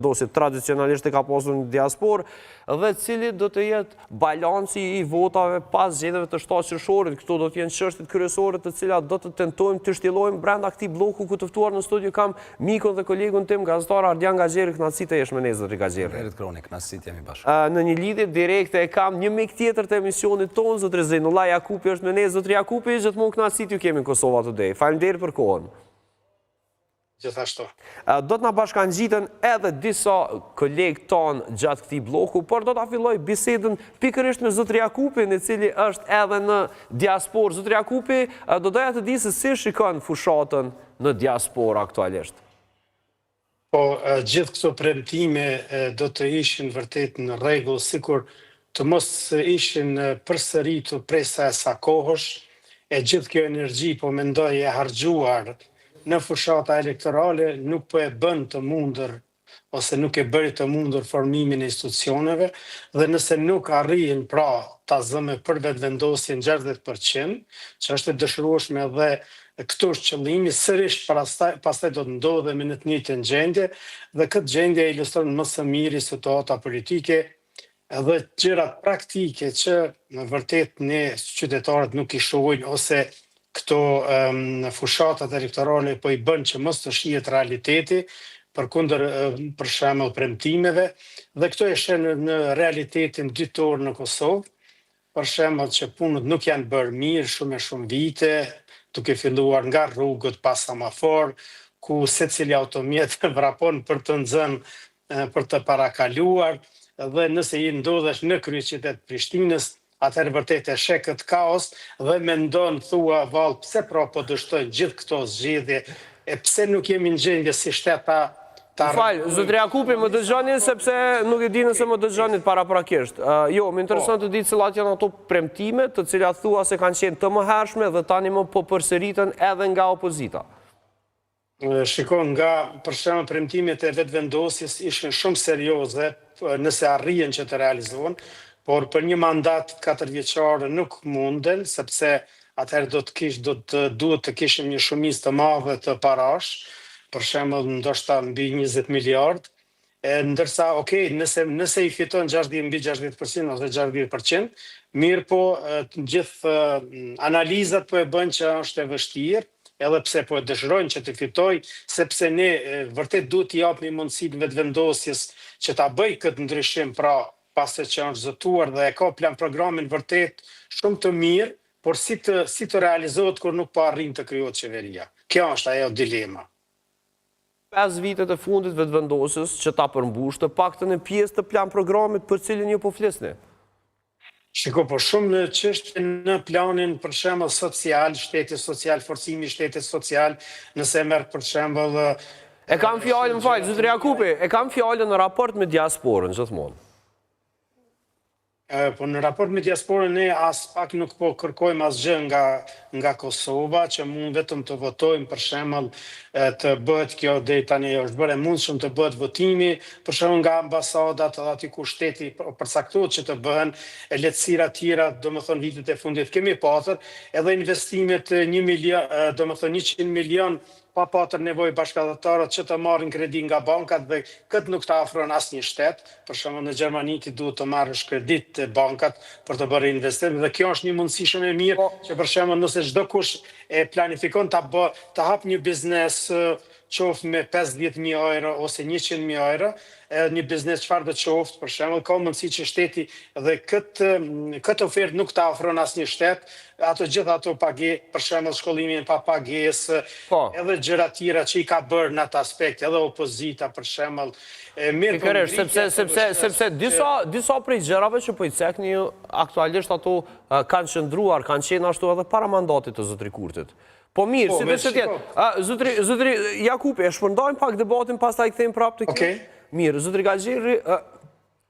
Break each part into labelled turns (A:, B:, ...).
A: vendosit tradicionalisht e ka pasur në diasporë, dhe cili do të jetë balanci i votave pas zgjedhjeve të 7 qershorit. Këto do të jenë çështjet kryesore të cilat do të tentojmë të shtjellojmë brenda këtij bloku ku të ftuar në studio kam mikun dhe kolegun tim gazetar Ardian Gaxheri. Kënaqësi të jesh me ne zotri Gaxheri.
B: Herët kronik, kënaqësi jemi bashkë.
A: Në një lidhje direkte e kam një mik tjetër të emisionit tonë, zotri Zejnullah Jakupi është me ne. Zotri Jakupi, gjithmonë kënaqësi t'ju kemi në Kosova Today. Faleminderit për kohën.
C: Gjithashtu.
A: Do të na bashkangjiten edhe disa kolegë tonë gjatë këtij bloku, por do ta filloj bisedën pikërisht me zotri Jakupin, i cili është edhe në diasporë. Zotri Jakupi, do doja të di se si shikon fushatën në diasporë aktualisht.
C: Po, gjithë këto premtime do të ishin vërtet në rregull, sikur të mos ishin përsëritur prej sa kohësh, e gjithë kjo energji po mendoj e harxhuar në fushata elektorale nuk po e bën të mundër ose nuk e bëri të mundër formimin e institucioneve, dhe nëse nuk arrijnë pra ta zëmë për vetëvendosjen 60%, që është e dëshirueshme dhe këtu është qëllimi, sërish pastaj do të ndodhemi në të njëjtën gjendje, dhe këtë gjendje e ilustron më së miri situata politike edhe gjërat praktike që në vërtet ne qytetarët nuk i shohim, ose këto fushatat elektorale po i bën që mos të shihet realiteti, përkundër për shembull premtimeve, dhe këto e shën në realitetin dytor në Kosovë, për shembull që punët nuk janë bërë mirë shumë vite, duke filluar nga rrugët pas semafor, ku secili automjet vrapon për të nxënë, për të parakaluar, dhe nëse i ndodhesh në kryeqytet Prishtinës, atëherë vërtet e sheh këtë kaos dhe mendon, thua vallë, pse pra po dështojnë gjithë këto zgjedhje, e pse nuk jemi në gjendje si shtet ta
A: zotri Jakupi, më dëgjoni sepse nuk e di nëse më dëgjoni paraprakisht. Jo, më intereson të di cilat janë ato premtime të cilat thua se kanë qenë të mëhershme dhe tani më po përsëriten edhe nga opozita.
C: Shikon, nga për shembull premtimet e vetëvendosjes ishin shumë serioze nëse arrihen që të realizohen, por për një mandat 4 vjeçare nuk munden, sepse atëherë duhet të kishim një shumicë të madhe të parash, për shembull ndoshta mbi 20 miliard, ndërsa nëse i fiton mbi 60% ose 60%, mirë po gjithë analizat po e bën që është e vështirë, edhe pse po e dëshirojnë që të fitoj, sepse ne vërtet duhet t'i japim mundësinë vetëvendosjes që ta bëj këtë ndryshim, pra pasi që është zëtuar dhe e ka plan programin vërtet shumë të mirë, por si të realizohet kur nuk po arrin të krijohet qeveria. Kjo është ajo dilema.
A: 5 vitet e fundit vetëvendosjes që ta përmbush të paktën e pjesë të plan programit për cilin ju po flisni.
C: Shiko, po shumë në çështje në planin për shembull social, shteti social, forcimi i shtetit social, nëse merr për shembull
A: e kam fjalën, më fal, zotri Jakupi, e kam fjalën në raport me diasporën gjithmonë.
C: Po në raport me diasporën ne as pak nuk po kërkojmë asgjë nga Kosova, që mund vetëm të votojmë, për shembull të bëhet kjo deri tani është bërë mundshëm të bëhet votimi, për shembull nga ambasadat edhe aty ku shteti përcaktohet që të bëhen lehtësira tjera, domethënë vitet e fundit kemi pasur edhe investimet 1 milion, domethënë 100 milion pa patër nevojë bashkëdhëtarët që të marrin kredi nga bankat, dhe këtë nuk të afron asnjë shtet. Për shembull në Gjermani ti duhet të marrësh kredit te bankat për të bërë investim, dhe kjo është një mundësi shumë e mirë që për shembull nëse çdo kush e planifikon të hap një biznes qoftë me 50.000 euro ose 100.000 euro, një biznes çfarë do të qoftë, për shembull, ka mundësi që shteti dhe këtë ofertë nuk ta ofron asnjë shtet, gjithë ato pagesë, për shembull shkollimin pa pagesë, edhe gjëra tjera që i ka bërë në atë aspekt, edhe opozita për shembull.
A: Sepse disa prej gjërave që po i cekni aktualisht ato kanë qëndruar, kanë qenë ashtu edhe para mandatit të zotri Kurtit. Po mirë, si do të tjetë. Zotri Jakupi, e shpërndajmë pak debatin, pastaj kthejmë prapë të kjo. Mirë, zotri Gaxheri,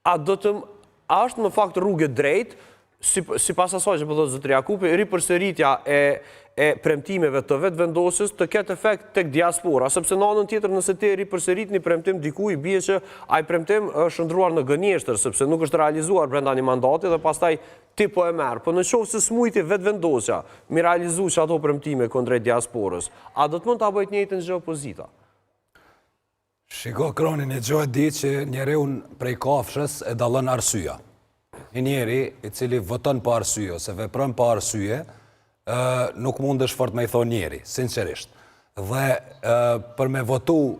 A: a është në fakt rrugë drejt, si pas asaj që po thotë zotri Jakupi, ripërsëritja e premtimeve të vetëvendosjes të ketë efekt tek diaspora, sepse në anën tjetër nëse ti ripërsërit një premtim diku, i bie që ai premtim është ndruar në gënjeshtër, sepse nuk është realizuar brenda një mandati dhe pastaj ti po e merr. Po në qoftë se smujti vetëvendosja mi realizu që ato premtime kundrejt diasporës, a do të mund ta bëjë të njëjtën gjë opozita?
B: Shiko, Kronin, e gjohet di që njeriu prej kafshës e dallon arsyeja. Një njeri i cili voton pa arsye ose vepron pa arsye, nuk mundesh fort me i thonë njeri, sinqerisht. Dhe për me votu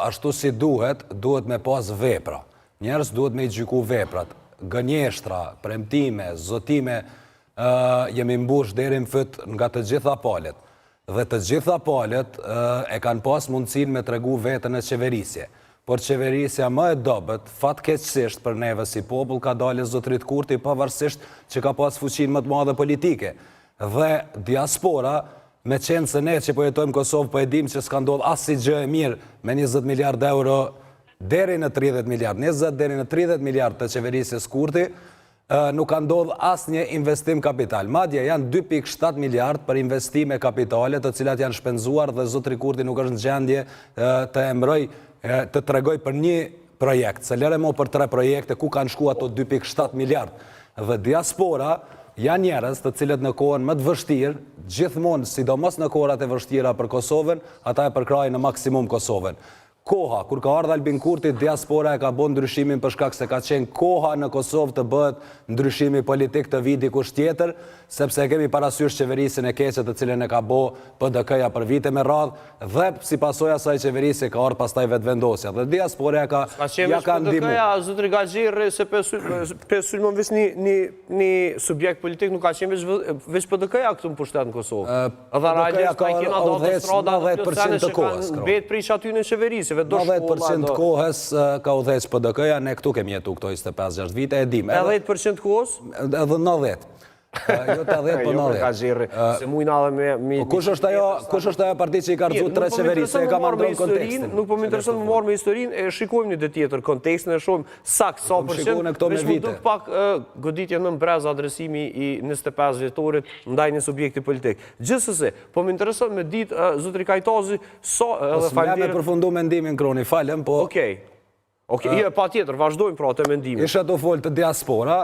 B: ashtu si duhet me pas vepra. Njerëz duhet me i gjyku veprat. Gënjeshtra, premtime, zotime, jemi mbush deri në fyt nga të gjitha palët. Dhe të gjitha palët e kanë pas mundësin me tregu vetën e qeverisje. Por qeverisja më e dobët, fatkeqësisht për neve si popull, ka dalë zotërit Kurti pavarësisht që ka pas fuqin më të madhe politike. Dhe diaspora, me qenë se ne që po jetojmë Kosovë, po e dim që s'ka ndodhë asë si gjë e mirë me 20 miliard euro deri në 30 miliard, 20 deri në 30 miliard të qeverisjes Kurti, nuk ka ndodhë asë një investim kapital. Madje janë 2.7 miliard për investime kapitale të cilat janë shpenzuar dhe zotëri Kurti nuk është në gjendje të emroj të tregoj për një projekt, se lere mo për 3 projekte ku kanë shku ato 2.7 miliard. Dhe diaspora janë njerëz të cilët në kohën më të vështirë, gjithmonë, sidomos në kohërat e vështira për Kosovën, ata e përkrajnë në maksimum Kosovën. Koha, kur ka ardhur Albin Kurti, diaspora e ka bën ndryshimin për shkak se ka qenë koha në Kosovë të bëhet ndryshimi politik të vit dikush tjetër, sepse kemi parasysh qeverisin e keqe të cilën e ka bë PDK-ja për vite me radhë dhe si pasojë asaj qeverisi ka ardhur pastaj vetvendosja. Dhe diaspora ja ka ndihmuar.
A: PDK-ja zotri Gaxhirri se pesulmon veç një subjekt politik, nuk ka qenë veç PDK-ja këtu në pushtet në Kosovë. Edhe realisht ka qenë ato autostrada
B: 90% të kohës.
A: Mbet prish aty në qeverisi.
B: 90% kohës ka udhëheq PDK-ja, ne këtu kemi jetu këto 25-6 vite, e dim.
A: Edhe 10% kohës?
B: Edhe 90. Jo të 10, po 90.
A: Se mujna dhe me...
B: Kush është ajo parti që i ka rëzu 3 qeveri, se e ka mandron kontekstin?
A: Nuk po më intereson më marrë me historinë, e shikojmë një dhe tjetër kontekstin, e shumë sakt, sa përshën, veç më duk pak goditje në mbrez adresimi i 25 vjetorit ndaj një subjekti politik. Gjithsesi, po më intereson me ditë, zotri Kajtazi, sa edhe
B: falënderit... Me përfundu mendimin, Kroni, falem, po...
A: Okej, pa tjetër, vazhdojmë pra të mendimin.
B: Isha të folë të diaspora.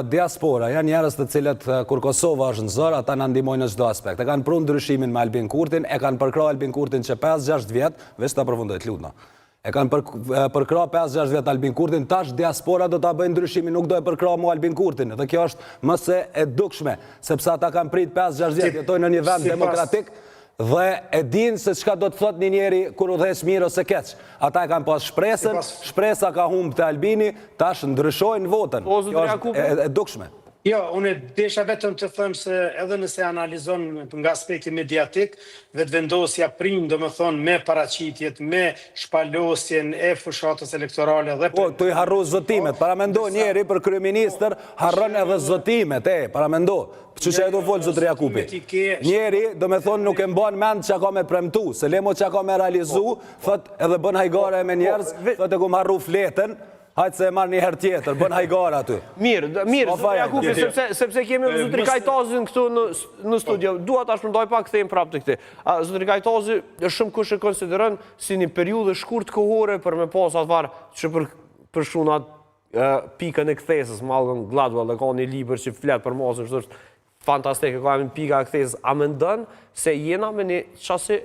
B: Diaspora janë njerëz të cilët kur Kosova është në zërë, ata në ndihmojnë në çdo aspekt. E kanë prunë ndryshimin me Albin Kurtin, e kanë përkra Albin Kurtin që 5-6 vjetë, veç të përfundojt lutna. E kanë përkra 5-6 vjetë Albin Kurtin, tash diaspora do të bëjnë ndryshimin, nuk do e përkra mu Albin Kurtin. Dhe kjo është mëse e dukshme, sepse ata kanë prit 5-6 vjetë, jetojnë në një vend demokratik, dhe e din se çka do të thot një njeri kur udhëheq mirë ose keq. Ata e kanë pas shpresën, shpresa ka humbë te Albini, tash ndryshojnë votën. Kjo është e dukshme.
C: Jo, unë desha vetëm të them se edhe nëse analizon nga aspekti mediatik, vetvendosja prind, domethënë me paraqitjet, me shpalosjen e fushatës elektorale dhe...
B: Po, tu i harru zotimet, paramendo njeri për kryeministër, harron edhe zotimet, paramendo. Që që e do folë zotri Jakupi? Njeri, do me thonë, nuk e mban mend që ka me premtu, se lemo që ka me realizu, thot edhe bën hajgare me njerëz, thot e ku marru fletën, hajtë se e marrë një herë tjetër, bën hajgare aty.
A: Mirë, zotri Jakupi, sepse kemi zotri Kajtazin këtu në studio, dua ta shpërndaj pak këthejmë prap të këti. Zotri Kajtazi, shumë kush e konsiderën si një periudhë shkurt kohore për me pas atë varë që për shunat pikën e kthesës, Malcolm Gladwell dhe ka një liber që fletë për masën, që është fantastike, ka një pika e kthesës, a me ndën se jena me një qasi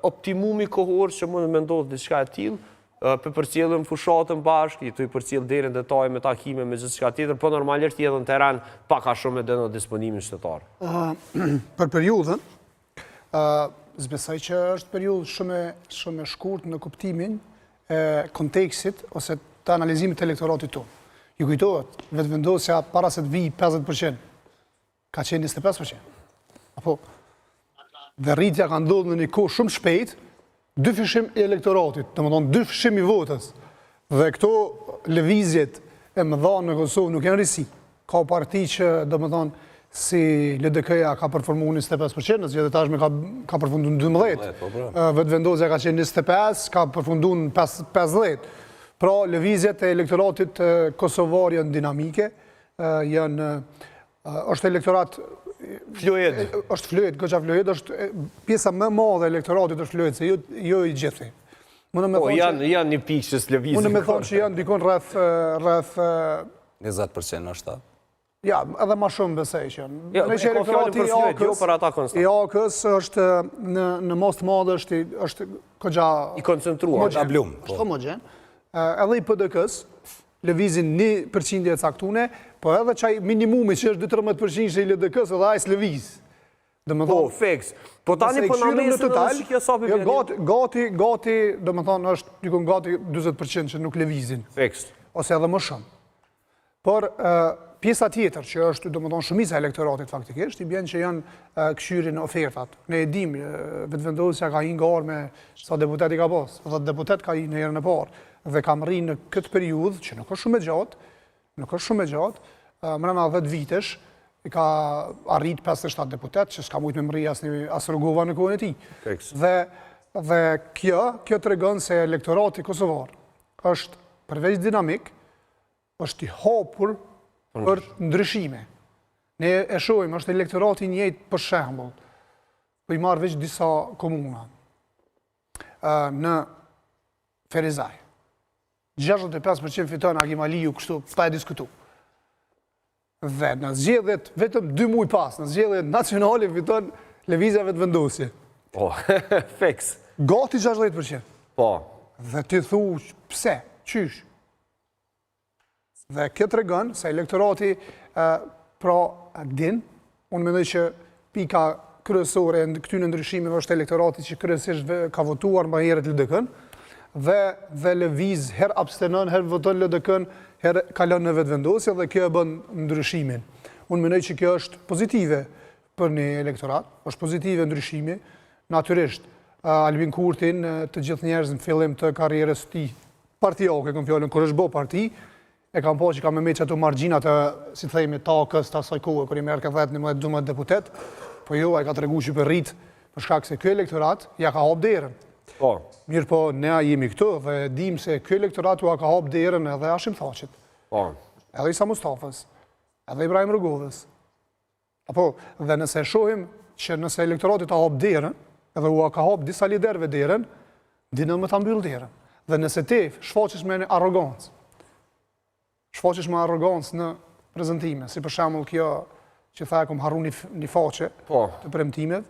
A: optimumi kohor që mund me ndodhë diçka e tillë, për përcjellëm fushatën bashkë, i të i përcjell deri në detaj me takime me gjithçka tjetër, po normalisht jetë në teren paka shumë edhe në disponimin shtetar.
D: Për periudhën, zbesoj që është periudhë shumë e shkurt në kuptimin e kontekstit ose të analizimit të elektoratit tonë. Ju kujtohet, vetëvendosja para se të vijë 50%, ka qenë 25%. Apo, dhe rritja ka ndodhur në një kohë shumë shpejt, dyfishim i elektoratit, të më thonë dyfishim i votës, dhe këto lëvizjet e mëdha në Kosovë nuk janë risi. Ka parti që, do më thonë, si LDK-ja ka përformu 25%, nësë gjithë tashme ka përfundu në 12%, vetëvendosja ka qenë 25%, ka përfundu në 50%. Pra, lëvizjet e elektoratit kosovar janë dinamike, është elektorat...
A: Fluid.
D: është fluid, goqa fluid, është pjesa më madhe elektoratit është fluid, se jo i gjithi.
A: Po, janë një pikë që s'lëvizin.
D: Unë me thonë që janë dikon rreth...
B: 20% është ta.
D: Ja, edhe ma shumë besej që.
A: Jo, e ka fjallin për synet, jo për ata konstant.
D: I AK-s është në mos të madhe është këgja...
A: I koncentruar.
B: Ta blum.
D: është homogen. Edhe i PDK-s, lëvizin 1% e caktune, po edhe qaj minimumi që është 12% që i LDK-s edhe ajs lëviz.
A: Po, fix. Po tani po në mesin edhe që kjo sa për
D: vjenin. Gati, do më thonë, është dikon gati 20% që nuk lëvizin.
A: Fix.
D: Ose edhe më shumë. Por pjesa tjetër që është, do më thonë, shumica elektoratit faktikisht, i bjen që janë këshyrin ofertat. Ne e dim, vetëvendosja ka hi nga orë me sa deputet i ka pas, dhe deputet ka hi në herën e parë, dhe kam rri në këtë periudhë, që nuk është shumë e gjatë, mrena 10 vitesh, i ka arrit 57 deputet, që s'ka mujtë me mri asë Rogova në kohën e ti. Dhe kjo të regon se elektorati kosovar është përveç dinamik, është i hapur për ndryshime. Ne e shojmë, është elektorati njëjtë për shembull, për i marrë veç disa komuna. Në Ferizaj, 65% fiton Agim Aliu kështu, pa e diskutu. Dhe në zgjedhjet, vetëm 2 muaj pas, në zgjedhjet nacionale fiton Lëvizja Vetëvendosje.
A: Po, fix.
D: Gati 60%.
A: Po.
D: Dhe ti thu, pse, qysh? Dhe këtë regon se elektorati pra din, unë mendoj që pika kryesore në këtyre ndryshimeve është elektorati që kryesisht ka votuar më herët LDK-n dhe lëviz her abstenon, her voton LDK-n, her kalon në vetëvendosje dhe kjo e bën ndryshimin. Unë mendoj që kjo është pozitive për një elektorat, është pozitive ndryshimi, natyrisht. Albin Kurtin, të gjithë njerëz në fillim të karrierës të tij partijake, kam fjalën kur është bë parti, e kam po që kam me që ato margjinat e, si të thejme, takës të asaj kohë, kër i merë ka 10-12 deputet, po jo, e ka të regu që për rritë, për shkak se kjo elektorat ja ka hap derën.
A: Po.
D: Mirë po, ne jemi këtu dhe dim se kjo elektorat ja ka hap derën edhe Hashim Thaqit.
A: Po.
D: Edhe Isa Mustafës, edhe Ibrahim Rogovës. Apo, dhe nëse shohim që nëse elektoratit ta hap derën, edhe u ka hap disa liderve derën, dinën me ta mbyll derën. Dhe nëse ti shfaqesh me arrogancë, shfaqesh me arrogancë në prezentime, si për shembull kjo që tha kom harru një faqe të premtimeve,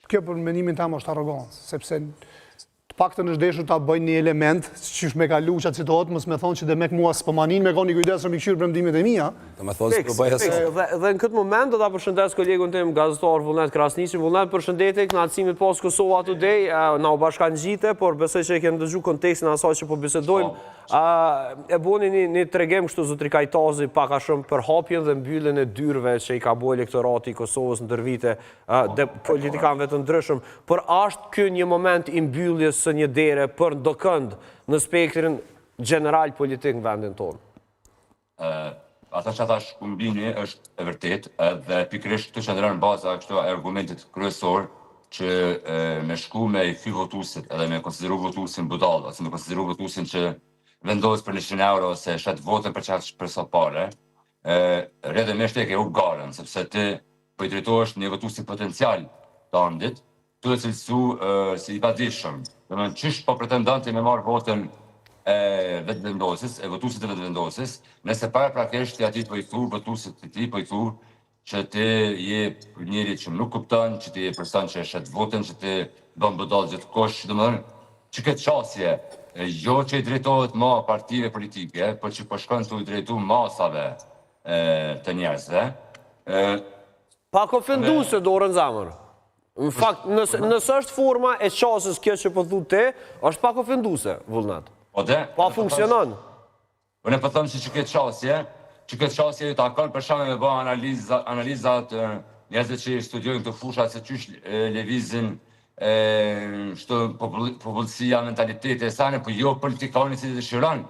D: kjo për mendimin tim është arrogancë, sepse të paktën është deshur ta bëjnë një element që me kalu çat situatë, mos më thonë që demek mua s'po manin me koni kujdes me këshir premtimet e mia.
B: Do të thotë s'po bëj asaj.
A: Dhe në këtë moment do ta përshëndes kolegun tim gazetar Vullnet Krasniqi. Vullnet, përshëndetje, kënaqësimi pas Kosova Today, na u bashkangjite, por besoj që e kemi dëgjuar kontekstin asaj që po bisedojmë. E boni një tregim kështu zotri Kajtazi pak a shumë për hapjen dhe mbylljen e dyrëve që i ka bërë elektorati i Kosovës ndër vite politikanëve të ndryshëm, por është ky një moment i mbylljes së një dere për ndokënd në spektrin general politik në vendin tonë?
E: Ata që ata shkumbini është e vërtet dhe pikërisht të qëndron në baza kështu argumentit kryesor që me shku me i fy votuesit edhe me konsideru votuesin budall, ose me konsideru votuesin që vendos për 100 euro ose shet votën për qatë për sa pare, rrëdhëmisht e ke u garën, sepse ti po i drejtohesh një votuesi potencial të andit, tu e cilësu si i padishëm. Dhe më në qysh po pretendanti me marrë votën e vetëvendosis, e votuesit të vetëvendosis, nëse para prakisht ti ati po i thu, votuesit të ti po i thu, që ti je njëri që nuk kupton, që ti je person që e shet votën, që ti bën budall gjithkohsh, domethënë, që këtë qasje, jo që i drejtohet ma partive politike, por që po shkon të i drejtu masave të njerëzve.
A: Pak ofenduese dorën zamër. Në fakt, nësë është forma e qasës kjo që po thu te, është pak ofenduese, Vullnet. Pa funksionon.
E: Unë po them që këtë qasje ju takon për shkak me bë analizat njerëzve që studiojnë të fushat se qysh lëvizin popullësia, mentalitete e sane, po jo politikani si të dëshiron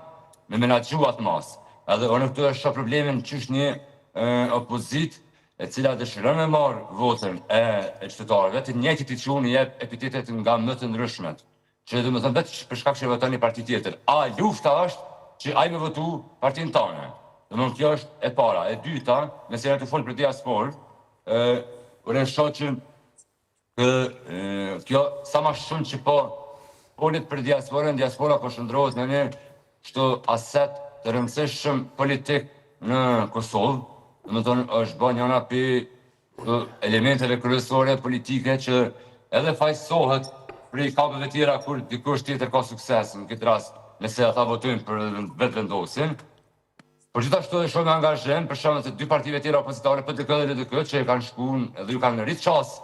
E: me menaxhu atë mas. Edhe unë këtu e shoh problemin qysh një opozit e cila dëshiron me marrë votën e qytetarëve, të njëjtit i quhen i jep epitetet nga më të ndryshmet, që domethënë vetë për shkak se voton një parti tjetër. A lufta është që ai me votu partinë tonë. Domethënë kjo është e para. E dyta, nëse jam të fol për diasporë, unë shoh që kjo sa ma shumë që po polit për diaspora po shëndrohet në një kështu aset të rëndësishëm politik në Kosovë, do të thonë është bën njëra për elementeve kryesore politike që edhe fajsohet prej kapeve tjera kur dikush tjetër ka sukses, në këtë rast nëse ata votojnë për vetë vendosin. Por gjithashtu edhe shumë angazhem, për shembull se dy partive tjera opozitare, PDK dhe LDK, që kanë shkuar edhe ju kanë rrit çast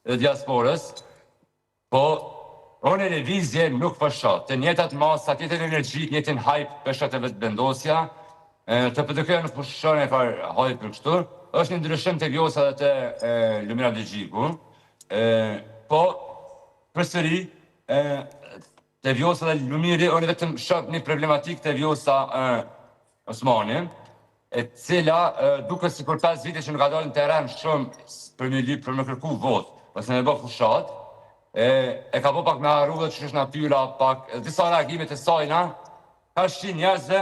E: e diasporës, po unë lëvizje nuk po shoh. Të njëjtat masa, të njëjtën energji, të njëjtën hype për shkak të vetëvendosja, të PDK nuk po shoh ne fare hype për kështu. Është një ndryshim të Vjosa dhe të Lumira Dexhiku. Po përsëri të Vjosa dhe Lumiri, unë vetëm shoh një problematik të Vjosa Osmani, e cila duke sikur 5 vite që nuk ka dalë në teren shumë për një lyp, për me kërku votë, ose me bë fushat, e ka po pak me arrugët që është natyra, pak disa reagimet e sajna, ka shqi njerëzve,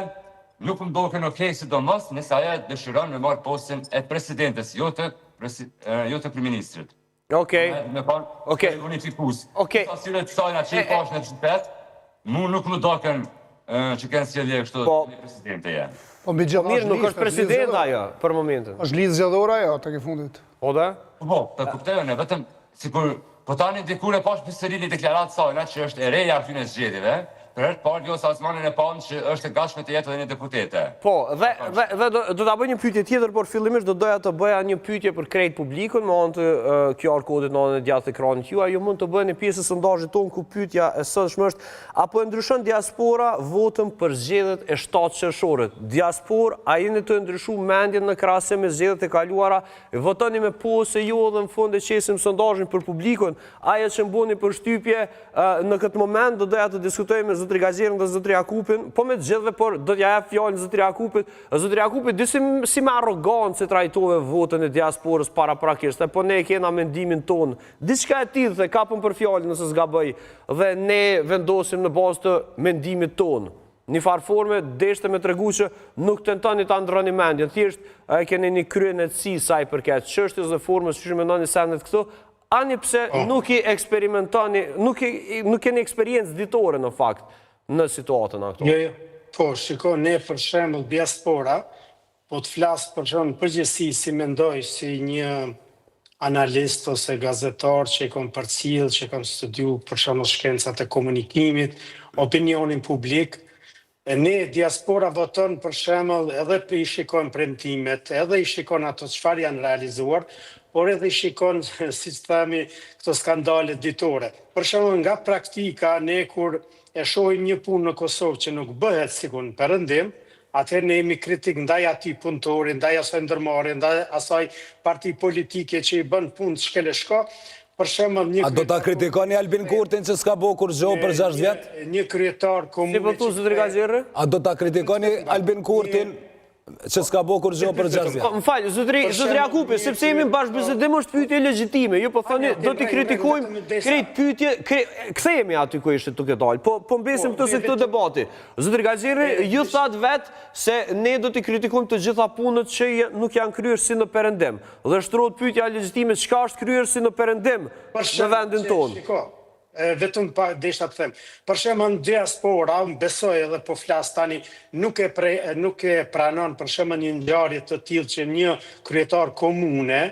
E: nuk më doken okej sidomos nëse aja dëshiron me marrë postin e presidentes, jo të kryeministrit.
A: Okej.
E: Me parë unifikus.
A: Okej.
E: Asyre të sajna që i pash në qytet, mu nuk më doken që kanë sjellje kështu një presidente janë.
D: Po mbi gjithë
A: Mirë, nuk është presidenta ajo për momentin.
D: është lidhë zgjedhore ajo tek i fundit.
A: Po da?
E: Po, të kuptojnë, ne vetëm sikur po tani dikur e pash përsëri një deklaratë sajna që është e reja aty në zgjedhjeve, për herë të parë Vjosa Osmanin e panë që është e gatshme të jetë edhe një deputete.
A: Po, dhe do ta bëj një pyetje tjetër, por fillimisht do doja të bëja një pyetje për krejt publikun, me anë të QR kodit në anën e djathtë të ekranit juaj. Ju mund të bëni pjesë e sondazhit tonë ku pyetja e sotshme është: apo e ndryshon diaspora votën për zgjedhjet e 7 qershorit? Diaspor, a jeni të ndryshuar mendjen në krahasim me zgjedhjet e kaluara? Votoni me po ose jo dhe në fund e qesim sondazhin për publikun? Ajo që mbuni përshtypje në këtë moment do doja të diskutojmë Zotri Gazierin dhe Zotri Jakupin, po me të gjithve, por do t'ja jap fjalën Zotri Jakupit. Zotri Jakupi, dy si me arrogancë se trajtove votën e diasporës paraprakisht, po ne kena mendimin tonë. Diçka e tillë dhe kapëm për fjalën nëse s'gaboj, dhe ne vendosim në bazë të mendimit tonë. Një farë forme deshte me tregu që nuk tentoni ta ndroni mendjen, thjesht keni një kryenetësi saj përket çështjes dhe formës që mendoni sendet këtu. Ani pse nuk i eksperimentoni, nuk keni eksperiencë ditore në fakt në situatën aktuale.
C: Jo. Po, shiko, ne për shembull diaspora, po të flas për shembull përgjithësi si mendoj si një analist ose gazetar që kam përcjell, që kam studiu për shembull shkencat e komunikimit, opinionin publik. Ne diaspora voton për shembull edhe për i shikon premtimet, edhe i shikon ato çfarë janë realizuar, por edhe i shikon, si që themi, këto skandale ditore. Për shembull, nga praktika, ne kur e shohim një punë në Kosovë që nuk bëhet sikur në Perëndim, atëherë ne jemi kritik ndaj atij punëtori, ndaj asaj ndërmarrje, ndaj asaj parti politike që i bën punë shkeleshko. Për shembull,
B: A do ta kritikoni Albin Kurtin që s'ka bërë kur zgjohë për 6 vjet?
C: Një kryetar komune.
A: Si po thu Zotri Gazierri?
B: A do ta kritikoni Albin Kurtin që s'ka bërë kur zgjohë për 6 vjet?
A: Më falë, Zotri Jakupi, sepse jemi në bashkëbisedim është pyetje legjitime. Ju po thoni, do t'i kritikojmë krejt pyetje, kthehemi aty ku ishte duke dalë. Po mbesim këtu se këtë debati. Zotri Gazierri, ju thatë vetë se ne do t'i kritikojmë të gjitha punët që nuk janë kryer si në Perëndim. Dhe shtrohet pyetja legjitime, çka është kryer si në Perëndim në vendin tonë?
C: Vetëm pa desha të them. Për shembull, diaspora, besoj edhe po flas tani, nuk e pranon për shembull një ngjarje të tillë që një kryetar komune,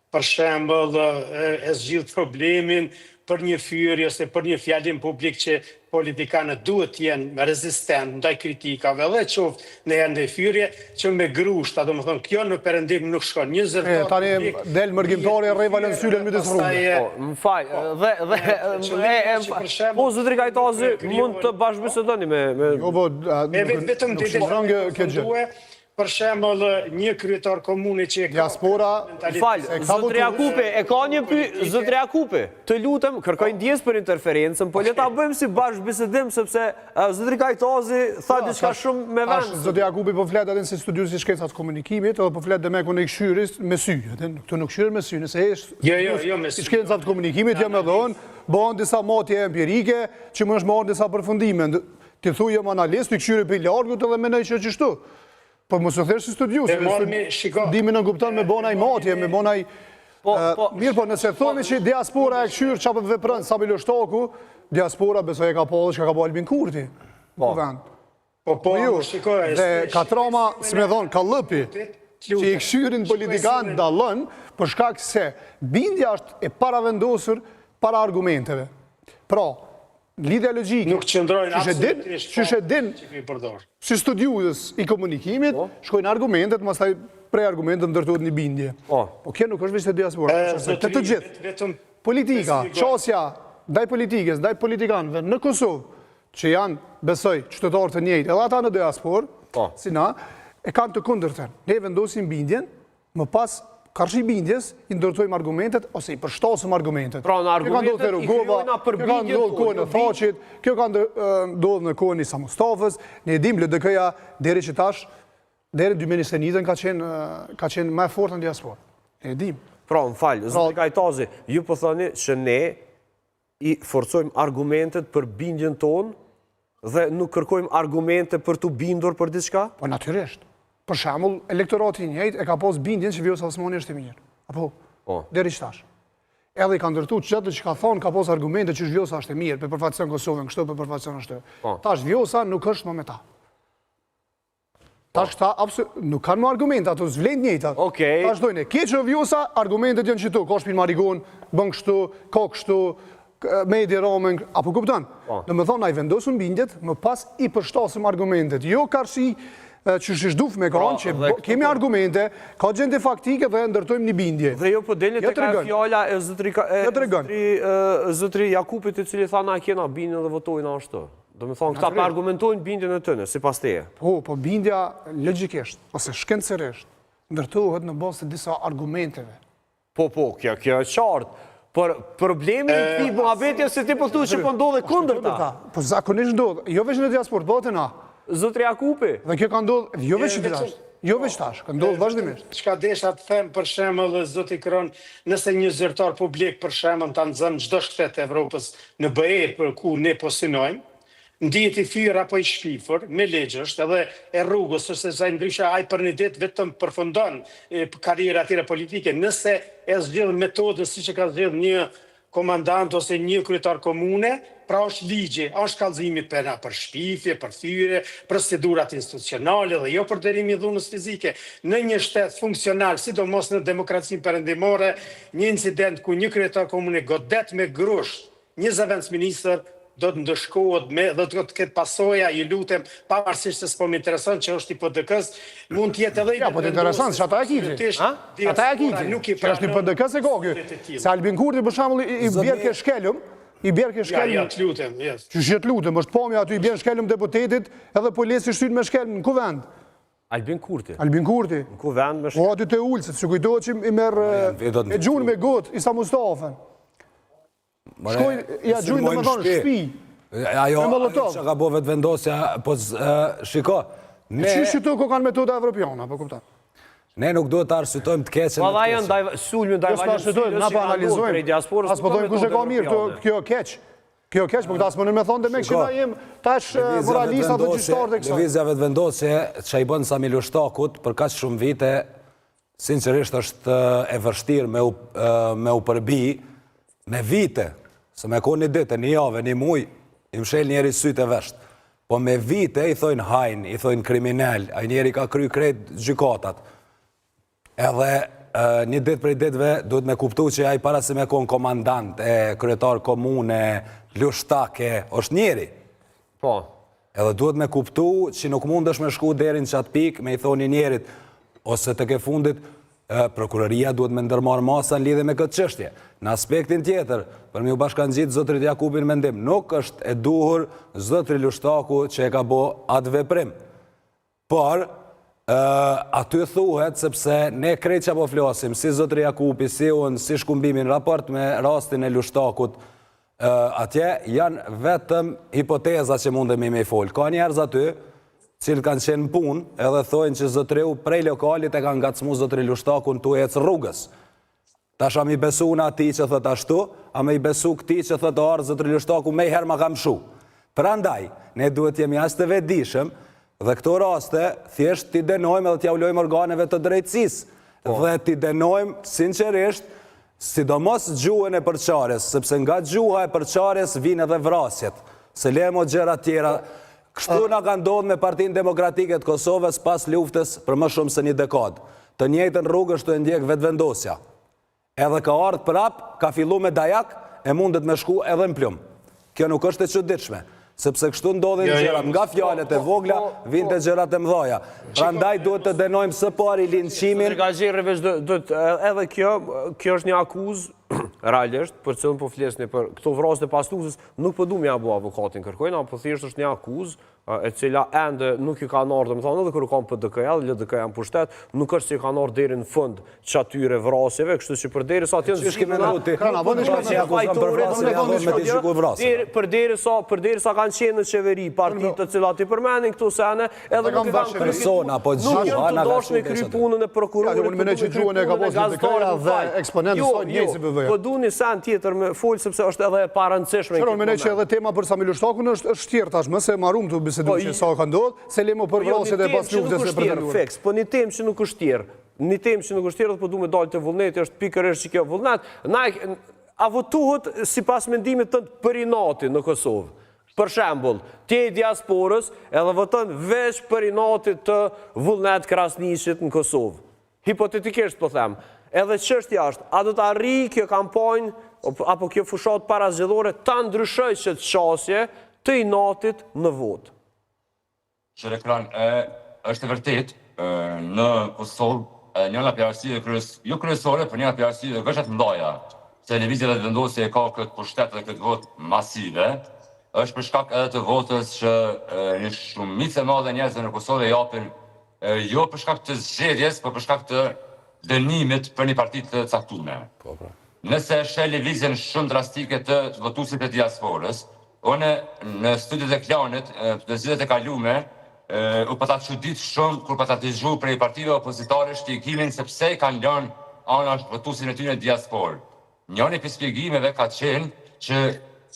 C: për shembull, e zgjidh problemin për një fyrje ose për një fjalim publik që politikanët duhet të jenë rezistent ndaj kritikave dhe qoftë në ndaj fyrje që me grushta, domethënë kjo në Perëndim nuk shkon. Një zërtar
D: Tani del mërgjimtari rrej valen sylen mbi të rrugës.
A: Më fal, po Zotri Kajtazi mund të bashkëbisedoni me
D: Jo, po,
C: vetëm
D: nuk shëndrën kjo gjë.
C: Për shembull, një kryetar komune që e ka
D: Diaspora,
A: Fal, Zotri Jakupi, e ka një Zotri Jakupi, të lutem, kërkoj ndjes për interferencën, po le ta bëjmë si bashkëbisedim sepse Zotri Kajtazi tha diçka shumë me vend.
D: Zotri Jakupi po flet edhe si studiues i shkencave të komunikimit, edhe po flet dhe me ku ne këshyris me sy. Këtu nuk këshyrin me sy, nëse
C: Jo, me sy.
D: Si shkencave të komunikimit jam edhe unë, bëhen disa matje empirike që më është marrë disa përfundime. Ti thuj jam analist, i këshyri për largut edhe mendoj që është kështu. Po mos u thesh si studius, studimin në kupton me bonaj matje, me bonaj... Mirë, po nëse thoni që diaspora e këshyrë që apë vepërën, sa Milo Shtaku, diaspora besoj e ka po dhe që ka po Albin Kurti. Po vend.
C: Po
D: ju,
C: shikoj.
D: dhe katrama, s'me thonë, Kallëpi, që i këshyrin politikan dallën, për shkak se bindja është e paravendosur para argumenteve. Pra, lidhja logjike.
C: Nuk qëndrojnë
D: absolutisht. Qyshe din, si studiues i komunikimit, shkojnë argumentet, mastaj prej argumentet ndërtohet një bindje. Po kjo nuk është veç të diaspora, është të gjithë. Politika, qasja, ndaj politikës, ndaj politikanëve në Kosovë, që janë, besoj, qytetarë të njëjtë, edhe ata në diasporë, si na, e kanë të kundërtën. Ne vendosim bindjen, më pas karshi bindjes, i ndërtojmë argumentet, ose i përshtasëm argumentet.
A: Pra në argumentet i kryojna për bindjen
D: kjo ka ndodhë kohë në Thaqit, kjo ka ndodhë në kohë në Isa Mustafës, ne edhim LDK-ja deri që tash, deri 2021 ka qenë më fort në diasporë. Ne edhim.
A: Pra, më falë, zëtë Kajtazi, ju po thoni që ne i forcojmë argumentet për bindjen tonë dhe nuk kërkojmë argumente për të bindur për diçka?
D: Po, natyrisht. Për shembull, elektorati i njëjtë e ka pas bindjen që Vjosa Osmani është i mirë. Apo? Deri që tash. Edhe i ka ndërtu çdo që ka thonë, ka pas argumente që Vjosa është e mirë, për përfaqëson Kosovën, kështu për përfaqëson ashtu. Tash Vjosa nuk është më me ta. Tash këta nuk kanë më argumente, ato s'vlen njëjta. Tash dojnë, keqë Vjosa, argumentet janë qëtu, ka shpin Marigon, bën kështu, ka kështu, Medi Romen, apo kupton? Në më thonë, a i vendosun bindjet, më pas i përshtasëm argumentet. Jo karshi që shëshduf me kanë, që kemi argumente, ka gjende faktike dhe ndërtojmë një bindje.
A: Dhe jo po delni të ka fjalla e zëtri Jakupit i cili tha na kena bindjen dhe votojnë ashtu. Do me thonë, këta pa argumentojnë bindjen e tëne, si pas teje.
D: Po bindja logikisht, ose shkencërisht, ndërtohet në bazë të disa argumenteve.
A: Po, kjo e qartë. Por problemi i këtij muhabeti është se ti po thua që po ndodhe kundër ta.
D: Po zakonisht ndodh, jo vetëm në diasporë, po atë na.
A: Zotri Jakupi.
D: Dhe kjo ka ndodhur jo vetëm tash. Jo vetëm tash, ka ndodhur vazhdimisht.
C: Çka desha të them për shembull zoti Kron, nëse një zyrtar publik për shembull ta nxën çdo shtet të Evropës në BE për ku ne po synojmë, ndihet i fyr apo i shpifur, me legjësht, edhe e rrugës, ose sa ndryshe ai për një ditë vetëm përfundon karrierën e tij politike, nëse e zgjidh metodën siç e ka zgjedhur një komandant ose një kryetar komune, pra është ligji, është kallëzimi për shpifje, për thyre, procedurat institucionale dhe jo për derimi i dhunës fizike. Në një shtet funksional, sidomos në demokracinë perëndimore, një incident ku një kryetar komune godet me grusht, një zëvendësministër do të ndëshkohet me dhe do të ketë pasoja, ju lutem, pavarësisht se s'po më intereson që është i PDK-s, mund të jetë edhe
D: ja, po të intereson, që ata e kiti. Ata e kiti. Që është i PDK-s e kokë. Se Albin Kurti, për shembull, i bjerë ke shkelëm,
C: Ja, të lutem, yes.
D: Që shetë lutem, është pomja aty i bjerë shkelëm deputetit, edhe polisi shtynë me shkelëm në ku vend?
A: Albin Kurti.
D: Albin Kurti.
A: Në ku vend me shkelëm?
D: Po aty të ulcët, që kujtohet që i merë e gjunë me gotë, Isa Mustafën. Shkojnë, ja gjujnë dhe me thonë shpi.
B: Ajo që ka bo vetë vendosja, po shiko.
D: Që shqytu ko kanë metoda evropiana, po kuptan?
B: Ne nuk do të arsytojmë të keqen.
A: Pa dha janë sulmi ndaj valën syrës që ka ndodhur prej diasporës.
D: As po dojmë kush e ka mirë, kjo keq. Kjo keq, po këta s'më në me thonë dhe me këshina jem tash moralista dhe gjyqtarë dhe kësa.
B: Lëvizja vetë vendosje që i bënë sa Milushtakut për kaq shumë vite, sinqerisht është e vështirë me u përbi, me vite, se me ko një ditë, një javë, një muj, i mshel njeri sytë e veshtë. Po me vite i thojnë hajnë, i thojnë kriminal, a njeri ka kry krejt gjykatat. Edhe një ditë prej ditëve duhet me kuptu që ai para se me konë komandant, kryetar komune, lushtake, është njeri.
A: Po.
B: Edhe duhet me kuptu që nuk mund është me shku derin që atë pikë, me i thoni njerit, ose të ke fundit, prokuroria duhet me ndërmarë masa në lidhe me këtë çështje. Në aspektin tjetër, për mi u bashkan gjitë zotrit Jakupin mendim, nuk është e duhur zotri Lushtaku që e ka bo atë veprim. Por, aty thuhet, sepse ne krejt që po flasim, si zotri Jakupi, si unë, si shkumbimin, raport me rastin e Lushtakut, atje janë vetëm hipoteza që mundemi me i folë. Ka njerëz aty, cilë kanë qenë punë, edhe thojnë që zotriu prej lokalit e kanë ngacmu zotri Lushtakun të ecë rrugës. Tash am i besu në ati që thët ashtu, am i besu këti që thët arë zotri Lushtaku me i herë ma kam shu. Prandaj, ne duhet jemi as të vedishëm, dhe këto raste, thjesht t'i denojmë edhe t'ja ulojmë organeve të drejtësisë. Dhe t'i denojmë, sinqerisht, sidomos gjuhën e përçarjes, sepse nga gjuha e përçarjes vinë edhe vrasjet. Se lemo gjëra tjera, Kështu na ka ndodhur me Partinë Demokratike të Kosovës pas luftës për më shumë se një dekadë. Të njëjtën rrugë është të ndjek vetvendosja. Edhe ka ardhur prap, ka fillu me dajak, e mundet me shku edhe në plumb. Kjo nuk është e çuditshme, sepse kështu ndodhin gjërat, nga fjalët e vogla vijnë te gjërat e mëdha. Prandaj duhet të denojmë së pari linçimin.
A: Edhe kjo është një akuzë realisht, për cilën po flisni për këto vrasje pas luftës, nuk po duam ja bëu avokatin kërkojnë, apo thjesht është një akuzë e cila ende nuk i kanë ardhur, më thonë edhe kur kanë PDK-ja, LDK janë pushtet, nuk është se kanë ardhur deri në fund çatyre vrasjeve, kështu që përderisa aty përderisa kanë qenë në qeveri partitë të cilat I përmendin këtu sene, edhe nuk kanë
B: persona, po gjuha
A: na dashme kry punën e prokurorit.
D: Unë mendoj që gjuhën e ka pasur LDK-ja dhe eksponentët saj njerëzve bëjnë.
A: Po duani sen tjetër me fol sepse është edhe e parëndësishme.
D: Unë mendoj që edhe tema për Sami Lushtakun është vështirë tashmë, se marrum të bisedojmë që sa ka ndodhur, se lemo për vrasjet e pas luftës e pretenduar.
A: Po një temë që nuk është tjerë. Një temë që nuk është tjerë, po duam të dalë te vullneti, është pikërisht që kjo vullnet, a votohet sipas mendimit tënd për inatin në Kosovë. Për shembull, ti I diasporës edhe voton veç për inatin të vullnet Krasniqit në Kosovë. Hipotetikisht po them. Edhe çështja është, a do të arrijë kjo kampanjë apo kjo fushat parazgjedhore ta ndryshojë këtë çështje të inatit në votë?
E: Që ekran është e vërtet në Kosovë njëna prej arsyeve jo kryesore, por njëna prej arsyeve veç të mëdha se lëvizja vendosje ka këtë pushtet dhe këtë votë masive, është për shkak edhe të votës që një shumicë e madhe njerëzve në Kosovë japin jo për shkak të zgjedhjes, por për shkak të dënimit për një parti të caktuar. Nëse sheh lëvizjen shumë drastike të votuesit të diasporës, unë në studiet e Klanit, në zgjedhjet e kaluara, u pata çudit shumë kur pata dëgju prej partive opozitare shpjegimin se pse kanë lënë anash votuesin e tyre në diasporë. Njëri prej shpjegimeve ka qenë që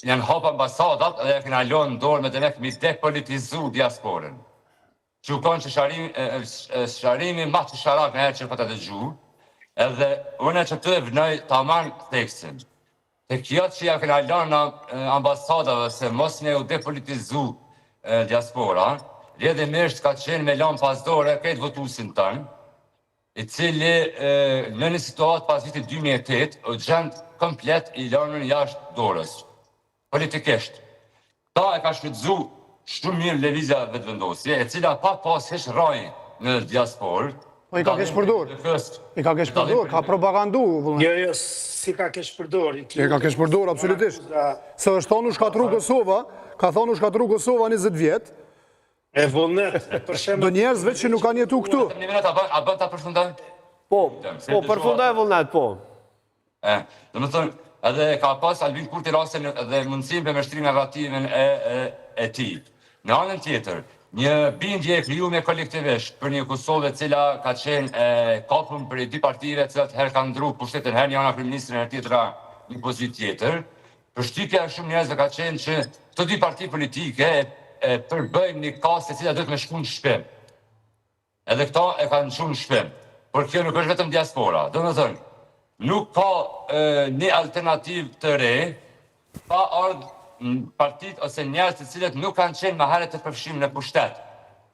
E: janë hap ambasadat dhe kanë lënë dorë me demek mi depolitizu diasporën. Që u konë që sharimi ma të sharak në herë që pata dëgju, edhe unë që të e vënoj të aman tekstin. Të kjo që ja këna lënë në ambasadave se mos ne u depolitizu diaspora, rrjedhimisht ka qenë me lënë pasdore këtë votuesin tënë, I cili në një situatë pas vitit 2008 u gjend komplet I lënën jashtë dorës, politikisht. Ta e ka shfrytzu shumë mirë lëvizja vetvendosje, e cila pa pas heq raj në diasporë.
D: Po I ka keq përdor. I ka keq përdor, ka propagandu.
C: Jo, si ka keq përdor.
D: I ka keq përdor, absolutisht. Se është thonë u shkatru Kosova, ka thonë u shkatru Kosova 20 vjet.
C: E vullnet, për shembull.
D: Do njerëz veç që nuk kanë jetu këtu.
E: Një minut, a bën ta përfundoj?
A: Po, përfundoj vullnet, po.
E: Do të thonë, edhe ka pas Albin Kurti rastin dhe mundësinë për mbështrimin narrativin e tij. Në anën tjetër, një bindje e krijuar kolektivisht për një Kosovë e cila ka qenë kapur për dy partive të cilat herë kanë ndruar pushtetin, herë njëra kryeministrin, herë tjetra një pozitë tjetër. Përshtypja e shumë njerëzve ka qenë që këto dy parti politike përbëjnë një kastë e cila duhet me shku në shtëpi. Edhe këta e kanë shku në shtëpi. Por kjo nuk është vetëm diaspora. Do të thonë, nuk ka një alternativë të re pa ardhur partit ose njerëz të cilët nuk kanë qenë më herët të përfshirë në pushtet.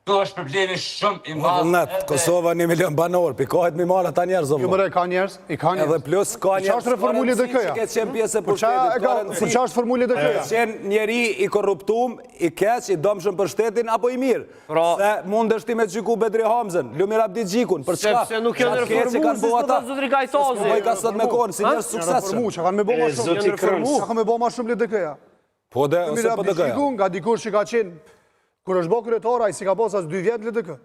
E: Tu është problemi shumë I madh.
B: Vullnet, Kosova 1 milion banor, pikohet mi marr ata njerëz.
D: Jo më ka njerëz, I ka njerëz.
B: Edhe plus ka njerëz.
D: Çfarë formule DK-ja?
B: Që qenë pjesë e pushtetit.
D: Për çfarë formule DK-ja?
B: Qenë njeri I korruptum, I keq, I dëmshëm për shtetin apo I mirë. Se mundesh ti me gjyku Bedri Hamzën, Lumir Abdi Xhikun, për çka?
A: Sepse nuk janë reformuar, zotri Kajtazi.
B: Po I ka sot me kohën si njerëz suksesshëm.
D: Çka kanë me bë më shumë? Çka kanë me bë më shumë DK-ja?
B: Po dhe ose po DK-ja.
D: Nga dikush që ka qenë kur është bë kryetar, ai si ka pas as 2 vjet LDK.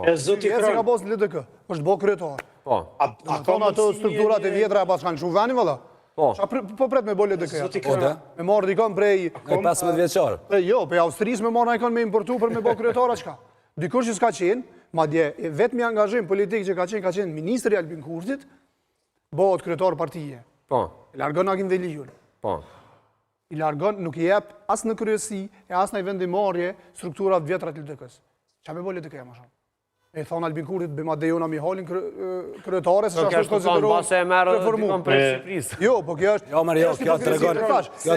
C: E zoti
D: Kron. Si ka pas LDK? Është bë kryetar.
A: Po.
D: Ato strukturat e vjetra pas kanë shumë vani valla.
A: Po.
D: Po pret me bë LDK.
C: Po
B: dhe?
D: Me marr dikon prej
B: 15 vjeçar.
D: Jo, prej Austrisë me marr ai kanë me importu për me bë kryetar çka. Dikush që s'ka qenë, madje vetëm i angazhim politik që ka qenë ministri Albin Kurtit, bëhet kryetar partije.
A: Po.
D: Largon Agim Veliun.
A: Po.
D: I largon, nuk I jep as në kryesi, as në vendimarrje strukturat vjetra të LDK-s. Qa me bëllë LDK-ja më shumë? E thonë Albin Kurtit, bëma Dejona Mihalin kryetare, se që është konsiderohë reformu. Jo, po kjo është...
B: Jo, Mario, kjo të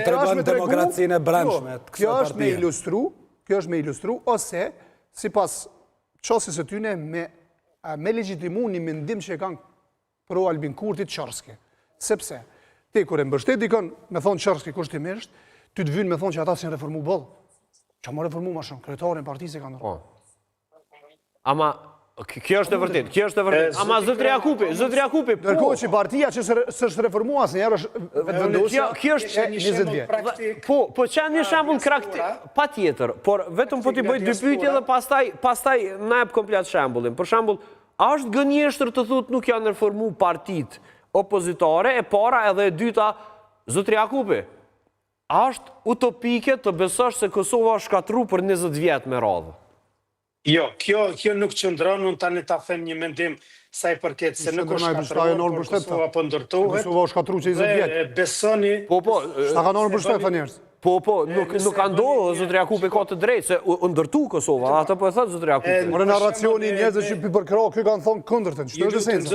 B: regon demokracinë e brendshme.
D: Kjo është me ilustru, kjo është me ilustru, ose si pas qosis e tyne me legjitimu një mendim që e kanë pro Albin Kurtit Qërski. Sepse, ti kur e mbështet dikon me thonë Qërski kushtimisht, ty të vynë me thonë që ata si në reformu bëllë. Që më reformu ma shumë, kretarin partisi kanë nërë.
A: Ama, kjo është e vërtet, kjo është e vërtet. Ama zotri Jakupi,
D: Ndërkohë që partia që s'është reformu asë njerë është vetëvendosja
A: kjo është
D: 20 vjetë.
A: Po që një shembull pa tjetër, por vetëm po t'i bëj dy pyetje dhe pastaj na jep komplet shembullin. Për shembull, a është gënjeshtër të thotë nuk janë reformu partit opozitare, e para edhe e dyta, zotri Jakupi, a është utopike të besosh se Kosova është shkatru për 20 vjetë me radhë?
C: Jo, kjo nuk qëndron, unë tani ta them një mendim sa i përket se nuk është shkatruar, por Kosova po ndërtohet.
D: Kosova është shkatru që 20 vjetë.
C: Besoni...
D: Shta ka nërë për shtetë, të njerës.
A: Po, nuk ka ndodhë, zotri Jakupi ka të drejtë, se ndërtu Kosova, atë po e thëtë zotri Jakupi.
D: Mërë narracioni njerëzë që përkëra, kjo kanë thonë këndërtën, që të është esenca.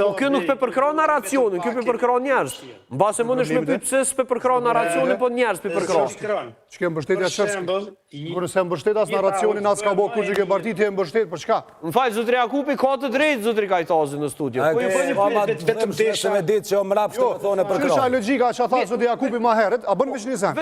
A: Po kjo nuk përkëra narracionin, kjo përkëra njerës. Në base më nëshme pytë pëse së përkëra narracionin, po njerës përkëra.
D: Që ke mbështetja Qërski? Kërë se mbështet as narracionin, as ka bo kur që ke partit e mbështet, për çka?
A: Në fakt, zotri Jakupi ka të drejtë, zotri Kajtazi në studio. Po ju bëni
B: Vetëm desha me ditë që o mrapshtë me thone për
D: Qysha logjika që tha zotri Jakupi ma herët, a bën veç një sen?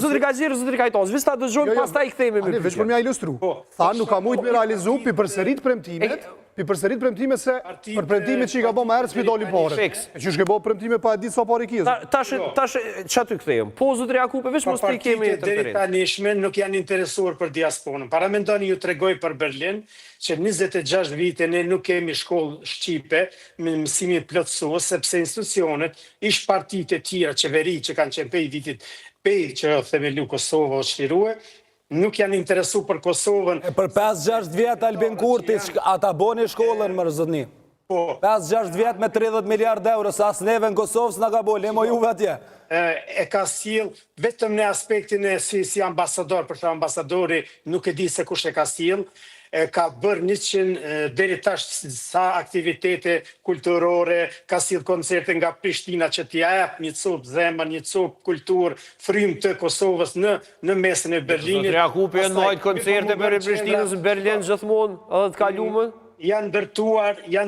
A: Zotri Gazirë, zotri Kajtazi, vista dëgjojmë, pastaj i kthehemi me
D: Veç për mja ilustru. Tha nuk ka mujtë me realizu pi përsërit premtimet se për premtimet që i ka bo ma herët spitolin pare. E që shke bo premtime pa e ditë sa pare kizë.
A: Tash që aty kthehemi? Po, zotri Jakupi, veç mos të i kemi
C: interferentë. Deri tanishme nuk janë interesuar për diasporën. Paramendoni ju tregoj për Berlin, që 26 vite ne nuk kemi shkollë shqipe me mësimi plotësues, sepse institucionet, ish partitë e tjera, qeveri që kanë qenë pej vitit, pej që themelu Kosova o shlirue, nuk janë interesu për Kosovën.
B: Për 5-6 vjetë Albin Kurti, ata boni shkollën më rëzëtni. 5-6 vjetë me 30 miliard euro, sa asë neve në Kosovës në ka bo, lemo juve atje.
C: E ka sjell vetëm në aspektin e si ambasador, për të ambasadori nuk e di se kush e ka sjell, ka bërë 100 deri tash sa aktivitete kulturore, ka sjell koncerte nga Prishtina që t'ja jep një cop zemër, një cop kulturë, frym të Kosovës në mesën e Berlinit.
A: Zotri Jakupi e ndajt koncerte për Prishtinës në Berlin gjithmonë, edhe të kalumën?
C: Janë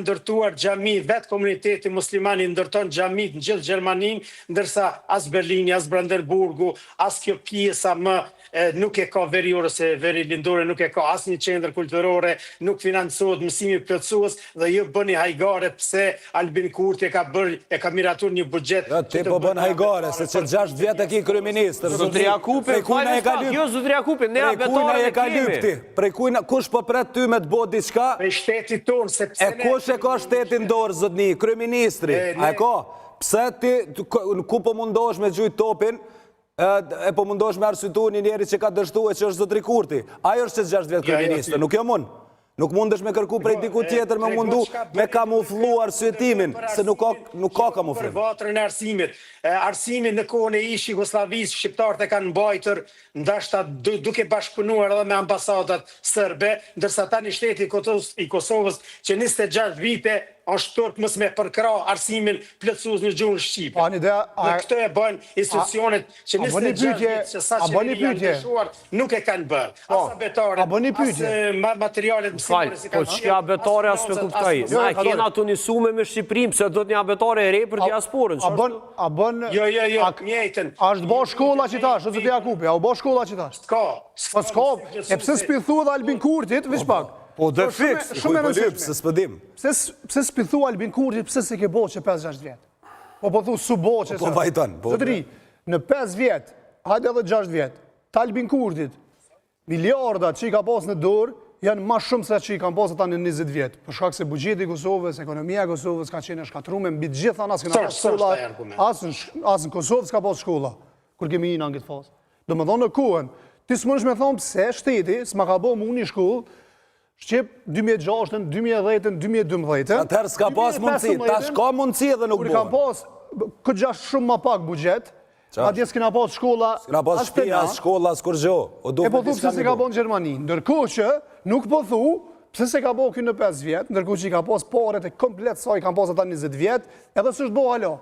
C: ndërtuar xhami, vetë komuniteti muslimani ndërton xhamit në gjithë Gjermanin, ndërsa as Berlini, as Brandenburgu, as kjo pjesa më nuk e ka veri ose veri lindore, nuk e ka as një qendër kulturore, nuk financohet mësimi plotësues dhe ju bëni hajgare pse Albin Kurti e ka miratur një buxhet.
B: Ti po bën hajgare, se që 6 vjetë e ki kryeministër.
A: Zotri Jakupi, jo zotri Jakupi, ne abetare e kemi.
B: Prej kujna, kush po pret ty me të bo diçka?
C: Prej shtetit tonë, sepse...
B: E kush e ka shtetin dorë, zotni, kryeministri? A e ka? Pse ti, ku po mundosh me gjujt topin, e po mundosh me arsytu një njeri që ka dështu e që është zotri Kurti. Ajo është që 6 vjetë kryeministër, nuk jo mund. Nuk mundesh me kërku prej diku tjetër me mundu me kamuflu arsyetimin, se nuk ka kamuflim.
C: Për vatrën e arsimit. Arsimi në kohën e ish Jugosllavisë, shqiptarët e kanë mbajtur, ndashta duke bashkëpunuar edhe me ambasadat sërbe, ndërsa tani shteti i Kosovës që 26 vite është turp mos me përkra arsimin plotësues në gjuhën shqipe. Në këtë e bën institucionet që 26 vite që sa që janë ndëshuar nuk e kanë bërë. As abetare, as materialet mësimore si
A: kanë. Po çka abetare as me kuptoj. Na kena tunisume me Shqipërinë, pse do të një abetare e re për diasporën.
C: A bën Jo, njëjtën.
D: A është bë shkolla që tash, zoti Jakupi, a u bë shkolla që tash? S'ka. E pse spithu edhe Albin Kurtit, veç pak.
A: Po dhe fiks,
D: shumë e
B: se s'pëdim.
D: Pse spithu Albin Kurtit, pse se ke bo që 5-6 vjetë? Po thu su bo që...
B: Po vajton.
D: Zotëri, në 5 vjetë, hajde edhe 6 vjetë, të Albin Kurtit, miliardat që i ka pas në dorë, janë ma shumë se që i kanë pas ata në 20 vjetë. Për shkak se bugjeti i Kosovës, ekonomia e Kosovës ka qenë shkatrume, mbi të gjitha as kena pas shkolla, as në Kosovë s'ka pas shkolla, kur kemi një në këtë fazë. Do më thonë në kohën, ti s'mënësh me thonë pse shteti s'ma ka bo mu një shkollë, Shqip 2006, 2010, 2012.
B: Atëherë s'ka pas mundësi, tash ka mundësi edhe nuk bojnë.
D: Kur ka pas, këtë gjash shumë ma pak bugjet, atje s'kina pas shkolla,
B: s'kina pas shpia, shkolla, s'kur gjo.
D: E po thu pëse se ka bo në Gjermani. Ndërkohë që nuk po thu pëse se ka bo kjo në 5 vjetë, ndërkohë që i ka pas paret e komplet sa i ka pas ata 20 vjetë, edhe s'është bo halo.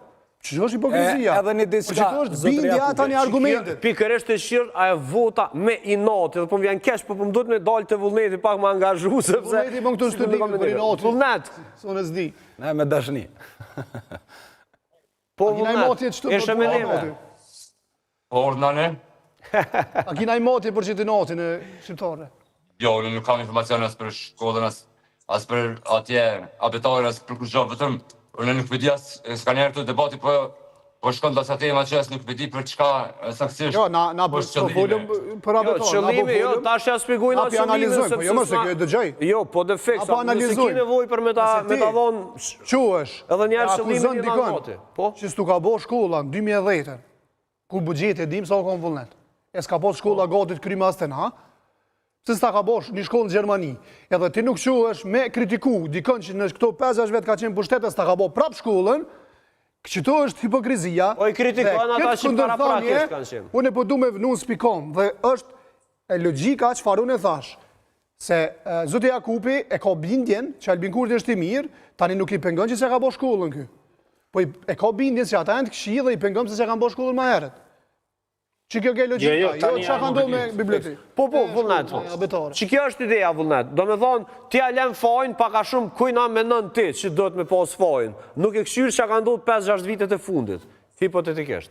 D: Që është hipokrizia?
B: Edhe një diçka,
D: Që është
B: zotri
D: bindja
B: Jakubi.
D: tani argumentet.
A: Pikërisht të shirë, a e vota me inati, dhe po më vjen kesh, po më duhet me dalë të vullneti pak më angazhu, sepse...
D: Vullneti më këtu në studim, për inati.
A: Vullnet.
D: Së unë s'di.
B: Ne me dashni.
A: Po
D: A kina i motje
A: vullnet.
D: që të
A: Ishe me neve.
E: Po ordnane?
D: A kina i motje për që të natin e shqiptare?
E: Jo, unë nuk kam informacion as për shkollën, as për atje abetarën, as për kushtë vetëm. Unë nuk vedi as, s'ka njerë të debati, po shkon të asa tema që as nuk vedi për çka saksisht.
D: Jo, na po folëm për
A: Jo,
D: abetarë.
A: qëllimi, jo, ta shja spjegoj na
D: Apo
A: qëllimi,
D: analizojmë, po jo më se kjo e dëgjoj.
A: Jo, po dhe fix,
D: Apo
A: nëse
D: analizojmë.
A: ki nevoj për me ta dhonë...
D: Quësh,
A: Edhe njerë
D: e
A: qëllimi
D: akuzon
A: një
D: dikon
A: nalmati. Po?
D: që s'tu ka bo shkolla në 2010, kur bugjeti e dim sa u ka në vullnet. E s'ka po shkolla gatit kryma asten, ha? Se s'ta ka bosh një shkollë në Gjermani. Edhe ti nuk quësh me kritiku dikon që në këto 5-6 vetë ka qenë pushtet e s'ta ka bo prap shkollën, që to është hipokrizia.
A: Po i kritikojnë ata që paraprakisht kanë qenë.
D: Unë e po du me vënu në spikom, dhe është e logjika që farun e thash, se Zoti Jakupi e ka bindjen që Albin Kurti është i mirë, tani nuk i pengon që se ka bo shkollën kë. Po e ka bindjen që ata e në të këshi dhe i pengon se se ka bo shkollën ma herët. Që kjo ke logjika, jo që ka ndohë me bibliotekë.
A: Po, vullnet. Që kjo është ideja, vullnet. Do me thonë, ti a lem fajnë, paka shumë kujna me nën ti që do të me pas fajnë. Nuk e këshyrë që ka ndodhë 5-6 vitet e fundit. Hipotetikisht.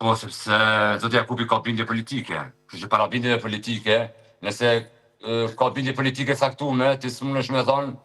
E: Po, sepse Zoti Jakubi ka bindje politike. Kështu që para bindjeve politike, nëse ka bindje politike saktume, ti s'munësh me thonë,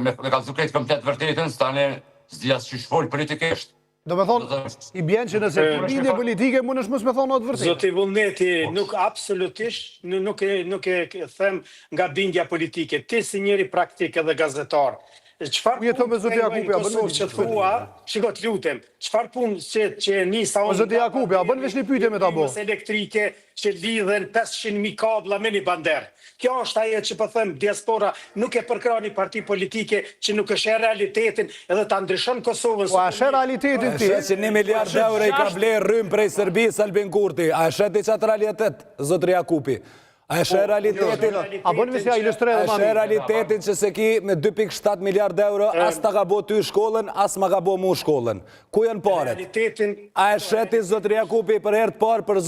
E: me ka zukret komplet vërtetën, s'tane s'di as që shfolë politikisht.
D: Do me thonë, i bjen që nëse bindje politike, mund është mësë me thonë atë vërtet.
C: Zoti Vullneti, nuk absolutisht, nuk e them nga bindja politike. Ti si njëri praktik edhe gazetar, çfarë
D: jeton me Zoti Jakubi, a bën
C: Kosovë që thua, shikot lutem, çfarë punë që nisa
D: Po Zoti Jakubi, a bën veç një pyetje me ta bo?
C: Elektrike që lidhen 500.000 kabla me një bander. Kjo është ajo që po them, diaspora nuk e përkra një parti politike që nuk është e realitetin edhe ta ndryshon Kosovën.
D: Po a shë realitetin ti?
B: E që 1 miliard euro i ka blerë rrymë prej Serbisë Albin Kurti. A e shë qatë realitet, Zotri Jakupi? A e shë realitetin?
D: A bën veç ja ilustroj
B: A
D: edhe
B: e
D: ma
B: shë
D: mirë.
B: realitetin që se ki me 2.7 miliard euro, as ta ka bo ty shkollën, as ma ka bo mu shkollën. Ku janë paret?
C: Realitetin
B: A e sheti Zotri Jakupi për herë të parë për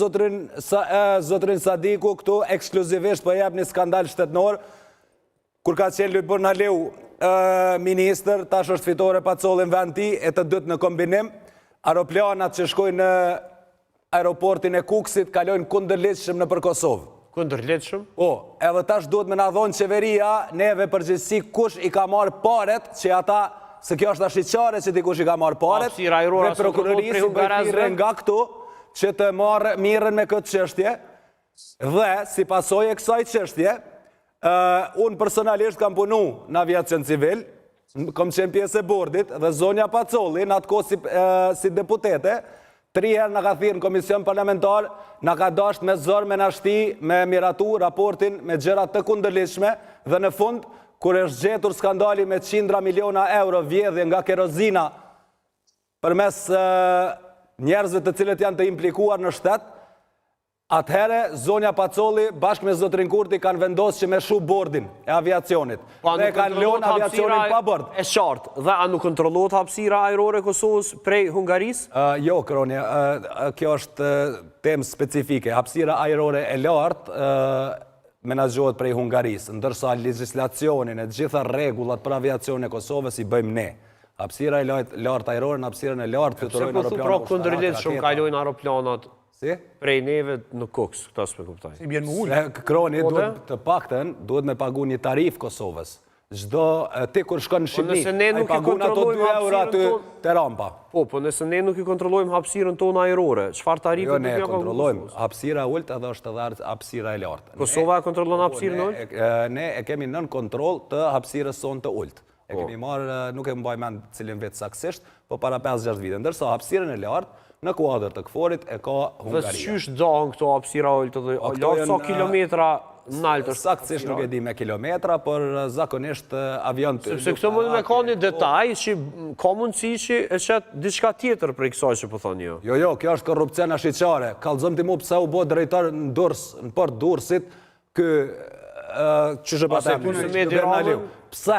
B: Zotrin Sadiku këtu ekskluzivisht për jep një skandal shtetnor, kur ka qenë Lujt Bornaleu minister, tash është fitore Pacolin vend ti, e të dytë në kombinim, aeroplanat që shkojnë në aeroportin e Kuksit kalojnë kundërligjshëm në për Kosovë.
A: Kundërligjshëm?
B: Po, edhe tash duhet me na dhonë qeveria, neve përgjithësi kush i ka marrë paret, që ata, se kjo është ashtë që dikush i ka marrë paret,
A: Hapësira ajrore
B: dhe prokurorisi bëjtire nga këtu, që të marrë mirën me këtë qështje, dhe si pasojë e kësaj qështje, unë personalisht kam punu në aviacion civil, kom qenë pjesë e bordit, dhe zonja Pacolli, në atë kohë si deputete, 3 herë në ka thirë në komision parlamentar, në ka dasht me zërë, me nashti, me miratu raportin me gjërat të kundërlishme, dhe në fund, kur është gjetur skandali me 100 miliona euro vjedhje nga kerozina për mes njerëzve të cilët janë të implikuar në shtet, atëhere, zonja Pacolli bashkë me Zotrin Kurti kanë vendosë që me shu bordin e aviacionit. Dhe kanë lonë aviacionin pa bord.
A: E qartë, dhe a nuk kontrollohet hapësira ajrore Kosovës prej Hungarisë?
B: Jo, Kronje, kjo është temë specifike. Hapësira ajrore e lartë menaxhohet prej Hungarisë, ndërsa legjislacionin e gjitha rregullat për aviacionin e Kosovës i bëjmë ne. Hapësira e lartë ajrore në hapësirën e lartë fluturojnë
A: aeroplanat. Pra kundërligjshëm kalojnë aeroplanat prej neve në Kuks, këta s'me kuptaj.
D: Si bjen më ullë.
B: Kroni, të pakten, duhet me pagu një tarif Kosovës. Gjdo, ti kur shkon në Shqipni, a i pagun ato 2 euro aty të rampa.
A: Po nëse ne nuk i kontrollojmë hapësirën tonë ajrore, çfarë tarife
B: Jo, ne e kontrollojmë. Hapësira ullt edhe është edhe hapësira e lartë.
A: Kosova e kontrollon hapësirën ullt?
B: Ne e kemi nën kontroll të hapësirës sonë të ullt. E kemi marrë, nuk e mbaj mend cilin vetë saksisht, po para 5-6 vite. Ndërsa hapësirën e lartë, në kuadrë të këforit e ka Hungaria.
A: Dhe qysh dohen këto hapësira ullt dhe lartë sa kilometra naltë është?
B: Saktësisht nuk e di me kilometra, por zakonisht avion të...
A: Sepse këto mund me ka një detaj që ka mundësi që e qëtë diçka tjetër për i kësaj që po thoni jo.
B: Jo, kjo është korrupcion ashqyqare. Kallëzëm ti mu pëse u bo drejtar në Durs, në port Dursit, kë çështë pa them.
A: punë me Tiranën.
B: Pse?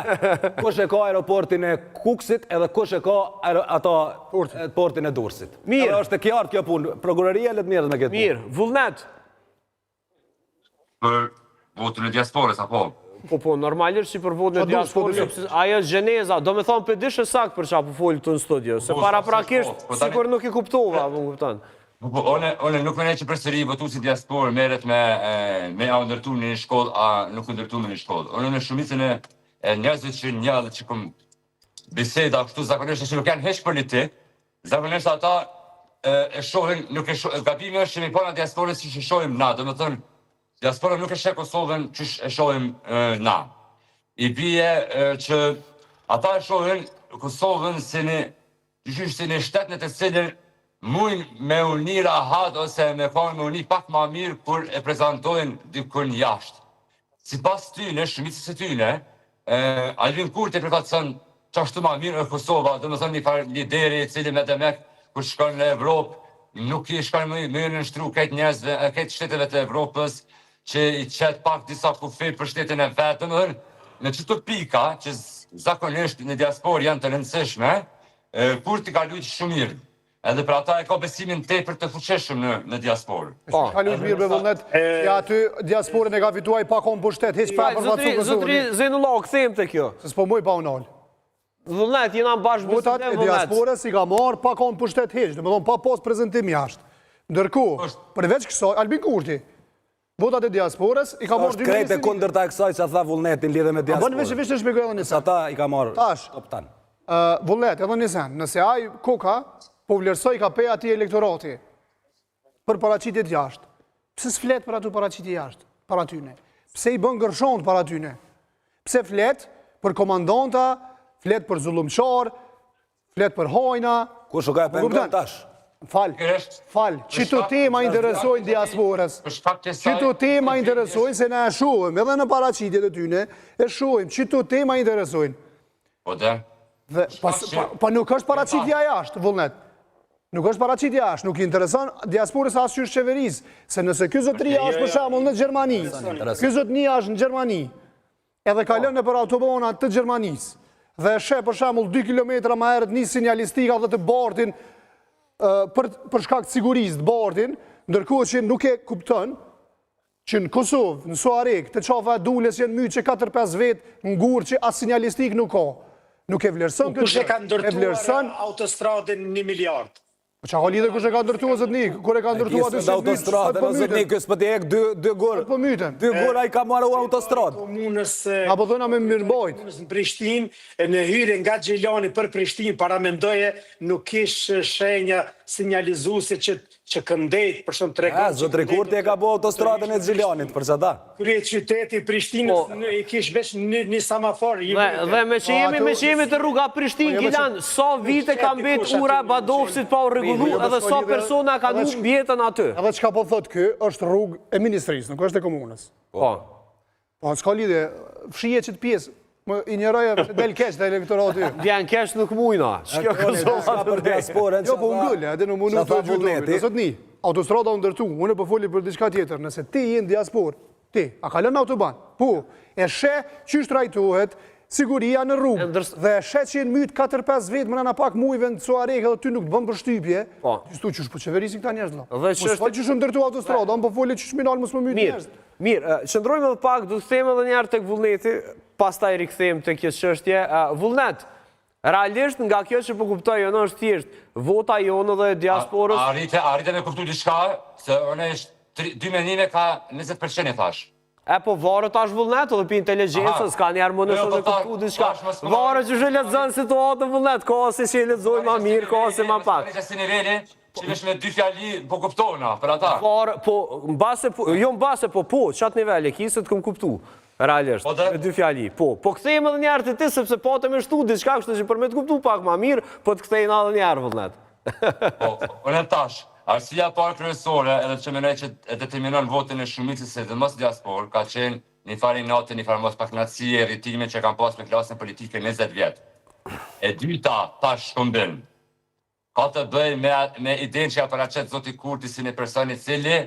B: Kush e ka aeroportin e Kuksit edhe kush e ka portin e Durrësit.
A: Mirë.
B: Edhe është e qartë kjo punë. Prokuroria le të merret me këtë punë.
A: Mirë, vullnet.
E: Për votën e diasporës, apo?
A: Po, normalisht që për votën e diasporës, ajo është gjeneza, do me thonë për dishë sakt për qa po folë të në studio, se para prakisht, sikur nuk i kuptova, më kuptan.
E: One nuk me ne që përsëri votu si diasporë meret me a ndërtu në një shkollë, a nuk ndërtu në një shkollë. One në shumicën e njerëzve që një dhe që këm biseda kështu zakonisht që nuk janë heq politik, zakonisht ata e shohin, nuk e shohin, gabimi është që mi pona diasporës që shohim na, do me thënë, diaspora nuk e shë Kosovën që e shohim na. I bie që ata e shohin Kosovën si një shtet në të cilin mujnë me uni rahat ose me konë me uni pak ma mirë kur e prezentojnë dikun jashtë. Si pas tyne, shumicës e tyne, Albin Kurti përkatësën që ashtu ma mirë e Kosova, dhe më thënë një farë lideri cili me demek kur shkon në Evropë, nuk i shkon më në nështru këtë njerëzve, këtë shteteve të Evropës, që i qetë pak disa kufi për shtetin e vetëm, në qëto pika, që zakonisht në diaspor janë të rëndësishme, Kurti ka lujtë shumë mirë. Edhe për ata e ka besimin tepër të fuqeshëm në diasporë.
D: Ka lujtë mirë me vullnet, ja aty diasporën e ka fituaj pa konë për shtet, heq pa për vatsu Kosovën.
A: Zotri Zenullah, këthejmë të kjo.
D: Se s'po muj pa unal.
A: Vullnet, jena bashkë
D: Votat e diasporës i ka marë pa konë për shtet heq, dhe me thonë pa post prezentim jashtë. Ndërku, përveç kësaj, Albin Kurti, votat e diasporës i ka marrë 2
B: Është krejt e kundërta e kësaj që tha vullnetin lidhe me diasporën.
D: Bënë veç të shpjegoj edhe një sen.
B: Ata i ka marrë
D: Tash,
B: koptan.
D: vullnet, edhe një sen, nëse aj koka po vlerësoj ka peja ati elektorati për paraqitjet jashtë, pse s'flet për atu paraqitje jashtë, para tyne? Pse i bën gërshont para tyne? Pse flet për komandanta, flet për zullumqar, flet për hojna?
B: Kush u ka e pengon tash?
D: Fal, qëto tema interesojnë diasporës. Qëto tema interesojnë se ne e shohim, edhe në paraqitjet e tyne, e shohim, qëto tema interesojnë.
E: Po dhe?
D: Pa nuk është paraqitja jashtë, vullnet. Nuk është paraqitja jashtë, nuk i intereson diasporës asë qysh qeverisë. Se nëse ky zotëria është për shembull në Gjermani, ky zotënia është në Gjermani, edhe kalon nëpër autobanat të Gjermanisë, dhe e sheh për shembull 2 kilometra më herët një sinjalistika dhe të bardhin për shkak të sigurisë të bardhin, ndërkohë që nuk e kupton që në Kosovë, në Suarek, të qafa dulles jenë mytë që 4-5 vetë ngurë që as sinjalistik nuk ka. Nuk e vlerëson këtë.
C: Kush e ka ndërtuar autostradën 1 miliard?
D: Po që ka lidhe kush e ka ndërtuar zëtni? Kur e ka ndërtuar
B: Në autostradë, në zëtni, kësë për të ek 2 gorë.
D: Po myten.
B: 2 gorë a i ka marru autostradë.
C: Komunës
D: Apo dhëna me mirëbajt.
C: në Prishtinë, në hyrje nga Gjelani për Prishtinë, para mendoje nuk ish shenja sinjalizuese që këndejt, për shumë të regon.
B: Zotri Kurti e ka bo autostradën e Gjilanit, për që ta?
C: Krye qyteti Prishtinës i kish vesh një samafor.
A: Dhe me që jemi të rruga Prishtinë, Gilan, sa vite ka mbet ura Badovësit pa u regullu, edhe sa persona ka nuk bjetën aty.
D: Edhe që ka po thot kë, është rrugë e ministrisë, nuk është e komunës.
A: Po.
D: Po, s'ka lidhe, fshije që të pjesë, më i njëroje del kesh dhe elektorati.
A: Vjen kesh nuk mujna. Shkjo Kosova
B: për diasporën.
D: Jo, po ngëllë, edhe në munu të gjydovi. Nësot një, autostrada u ndërtu, unë po foli për diçka tjetër, nëse ti jenë diaspor, ti, a kalon në autoban, po, e she që shtrajtohet siguria në rrugë, dhe e she që jenë mytë 4-5 vetë, më në pak mujve në Suarek, edhe ty nuk të bëm për shtypje, qështu qësh po qeverisin këta njerëz, mos fal qësh ndërtu autostrada, unë po foli qësh minal mos më mytë njerëz.
A: Mirë, qëndrojmë edhe pak, du të theme edhe njerë të vullneti, pas ta i rikëthejmë të kjo çështje. Vullnet, realisht nga kjo që po kuptoj, në është thjesht, vota jonë dhe diasporës...
E: Arrite me kuptu diçka, se në është 2 menime ka 20% e thash.
A: E po varë tash vullnet, edhe për inteligencës, ka njerë më nëshë dhe kuptu diçka. Varë që shë letëzën situatë vullnet, ka se që i letëzoj ma mirë, ka se ma pak.
E: Që vesh me 2 fjali po kuptona, për ata.
A: Jo në base, po, qatë nivel e kisët këm kuptu. Realisht, me 2 fjali, po. Po këthejmë edhe njerë të ti, sepse po të me shtu, diçka kështë që për me të kuptu pak ma mirë, po të këthejnë edhe njerë, vëllnet.
E: Po, unë tash, arsia parë kryesore, edhe që menej që e determinon votin e shumicës e dhe mos diaspor, ka qenë një farë natë, një farë mos paknacije, rritime që kam pas me klasën politike 20 vjetë. E dyta, tash shkumbin. Ka të bëj me idenë që ja paraqet Zoti Kurti si një personi cili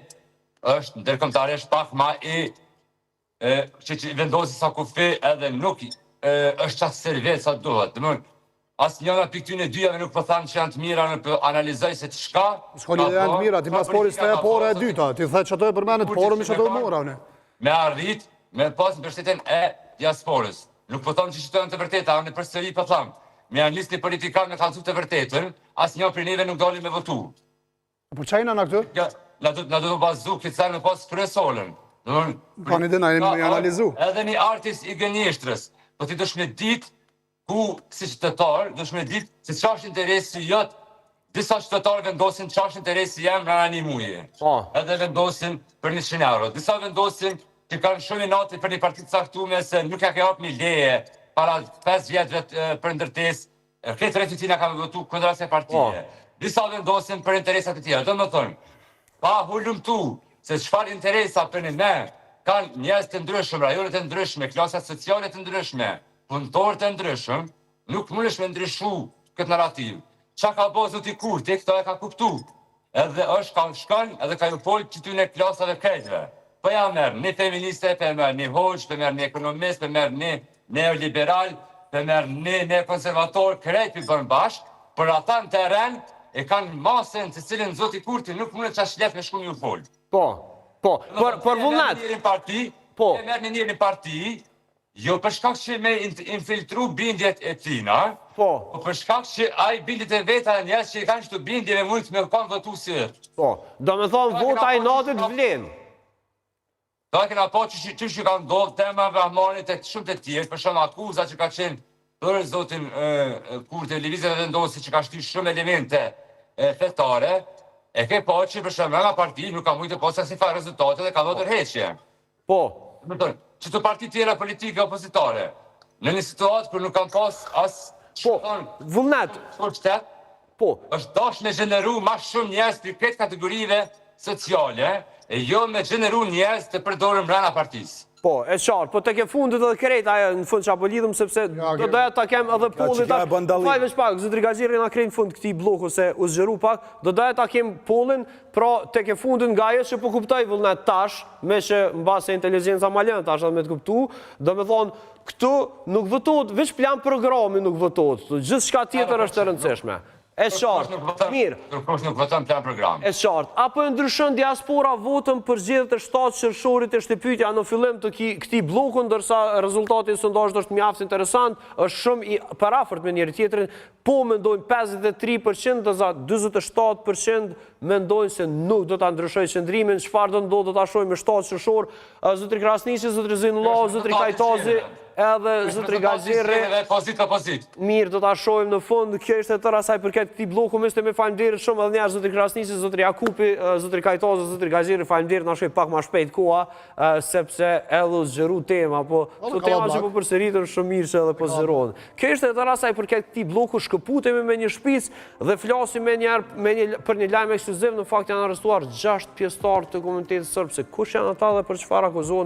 E: është ndërkombëtarisht pak ma i që vendosi sa kufi edhe nuk është qatë servet sa duhet. Asë njëna për këtyne dyjave nuk për thamë që janë të mira në për analizoj se të shka.
F: S'ka një janë të mira, ti mas poris të e pora e dyta, ti the që ato e përmenet porëm i që ato e mora, une.
E: Me arrit, me pas në përshtetjen e diasporës. Nuk për thamë që që të janë të vërteta, në përsëri për thamë. Me janë listë një politikan me kalëcu të vërtetën, asë një për neve nuk doli me votu.
F: Po qajna në këtë?
E: Na do të bazu këtë sa me pas kryesorën.
F: Ka një dina, një analizu.
E: Edhe një artist i gënjeshtrës, po ti dëshme dit ku si qytetar, dëshme dit se qash interesi jëtë, disa qytetarë vendosin qash interesi jem në një muje. Edhe vendosin për 100 euro. Disa vendosin që kanë shumë i nati për një partit saktume se nuk ja ke hap një leje para 5 vjetëve për ndërtes, këtë reqitina ka me votu këndra se partije. Disa vendosin për interesat e tjera. Do më thonë, pa hullumtu se qëfar interesa për një me, kanë njës të ndryshme, rajonet të ndryshme, klasat sociale të ndryshme, punëtor të ndryshme, nuk mundesh me ndryshu këtë narrativ. Qa ka bo zoti Kurti, këto e ka kuptu. Edhe është ka shkan, edhe ka ju folë që ty në klasave krejtve. Po ja merë një feministe, për merë një hoqë, për merë një ekonomist, për merë një neoliberal, për merë një konservator, krejt për bërën bashkë, për ata në teren e kanë masën të cilin zoti Kurti nuk mundet që ashtë lef me shku një folë.
A: Po, për vullnet.
E: E merë një parti, jo për shkak që me infiltru bindjet e tina, po për shkak që ai bindjet e veta e njerës që i kanë qëtu bindje me mund të me kanë votu si është.
A: Po, do me thonë vota i natit vlen.
E: Do e kena po që që ka ndodhë tema Rahmanit e shumë të tjerë, për shumë akuza që ka qenë për zotin Kurti Lëvizje dhe vendosi që ka shty shumë elemente fetare, e ke po që për shumë nga parti nuk ka mujtë po se si fa rezultate dhe ka do tërheqje.
A: Po.
E: Që të parti tjera politike opozitare, në një situatë kër nuk kam pas asë
A: vullnet,
E: është dash me gjeneru ma shumë njerëz për këtë kategorive sociale, e jo me gjeneru njerëz të përdorën brana partisë.
A: Po, e qartë, po të ke fundit edhe krejt, aja në fund që apo lidhëm, sepse do doja ta kem edhe pollit, fajve shpak, zëtri Gaziri nga krejnë fund këti bloku se u zgjeru pak, do doja ta kem pollin, pra të ke fundit nga ajo që po kuptoj vullnet tash, me që në base inteligenca maljen tash edhe me të kuptu, do me thonë, këtu nuk votot, veç plan programi nuk votot, gjithë shka tjetër është të rëndësishme. E qartë, mirë.
E: Kërkosh nuk voton plan program.
A: E qartë, apo e ndryshon diaspora votën për zgjedhjet e 7 qershorit e shtëpytja në fillim të këtij bloku, ndërsa rezultati i sondazhit është mjaft interesant, është shumë i parafort me njëri tjetrin, po mendojnë 53%, ndërsa 47% mendojnë se nuk do ta ndryshojë qëndrimin, çfarë do ndodhë do ta shohim me 7 qershor, zotri Krasniqi, zotri Zinullah, zotri Kajtazi, edhe zotri Gaziri. Mirë, do ta shohim në fund. Kjo ishte tërë asaj përket këtij bloku. Më me faleminderit shumë edhe një herë zotri Krasniqi, zotri Jakupi, zotri Kajtazi, zotri Gaziri. Faleminderit, na shkoi pak më shpejt koha, sepse edhe zgjeru tema, po këto tema që po përsëritën shumë mirë se edhe po zgjerohen. Kjo ishte tërë asaj përket këtij bloku. Shkëputemi me një shpicë dhe flasim për një lajm ekskluziv. Në fakt janë arrestuar 6 pjesëtarë të komunitetit serb, se kush janë ata dhe për çfarë akuzohen.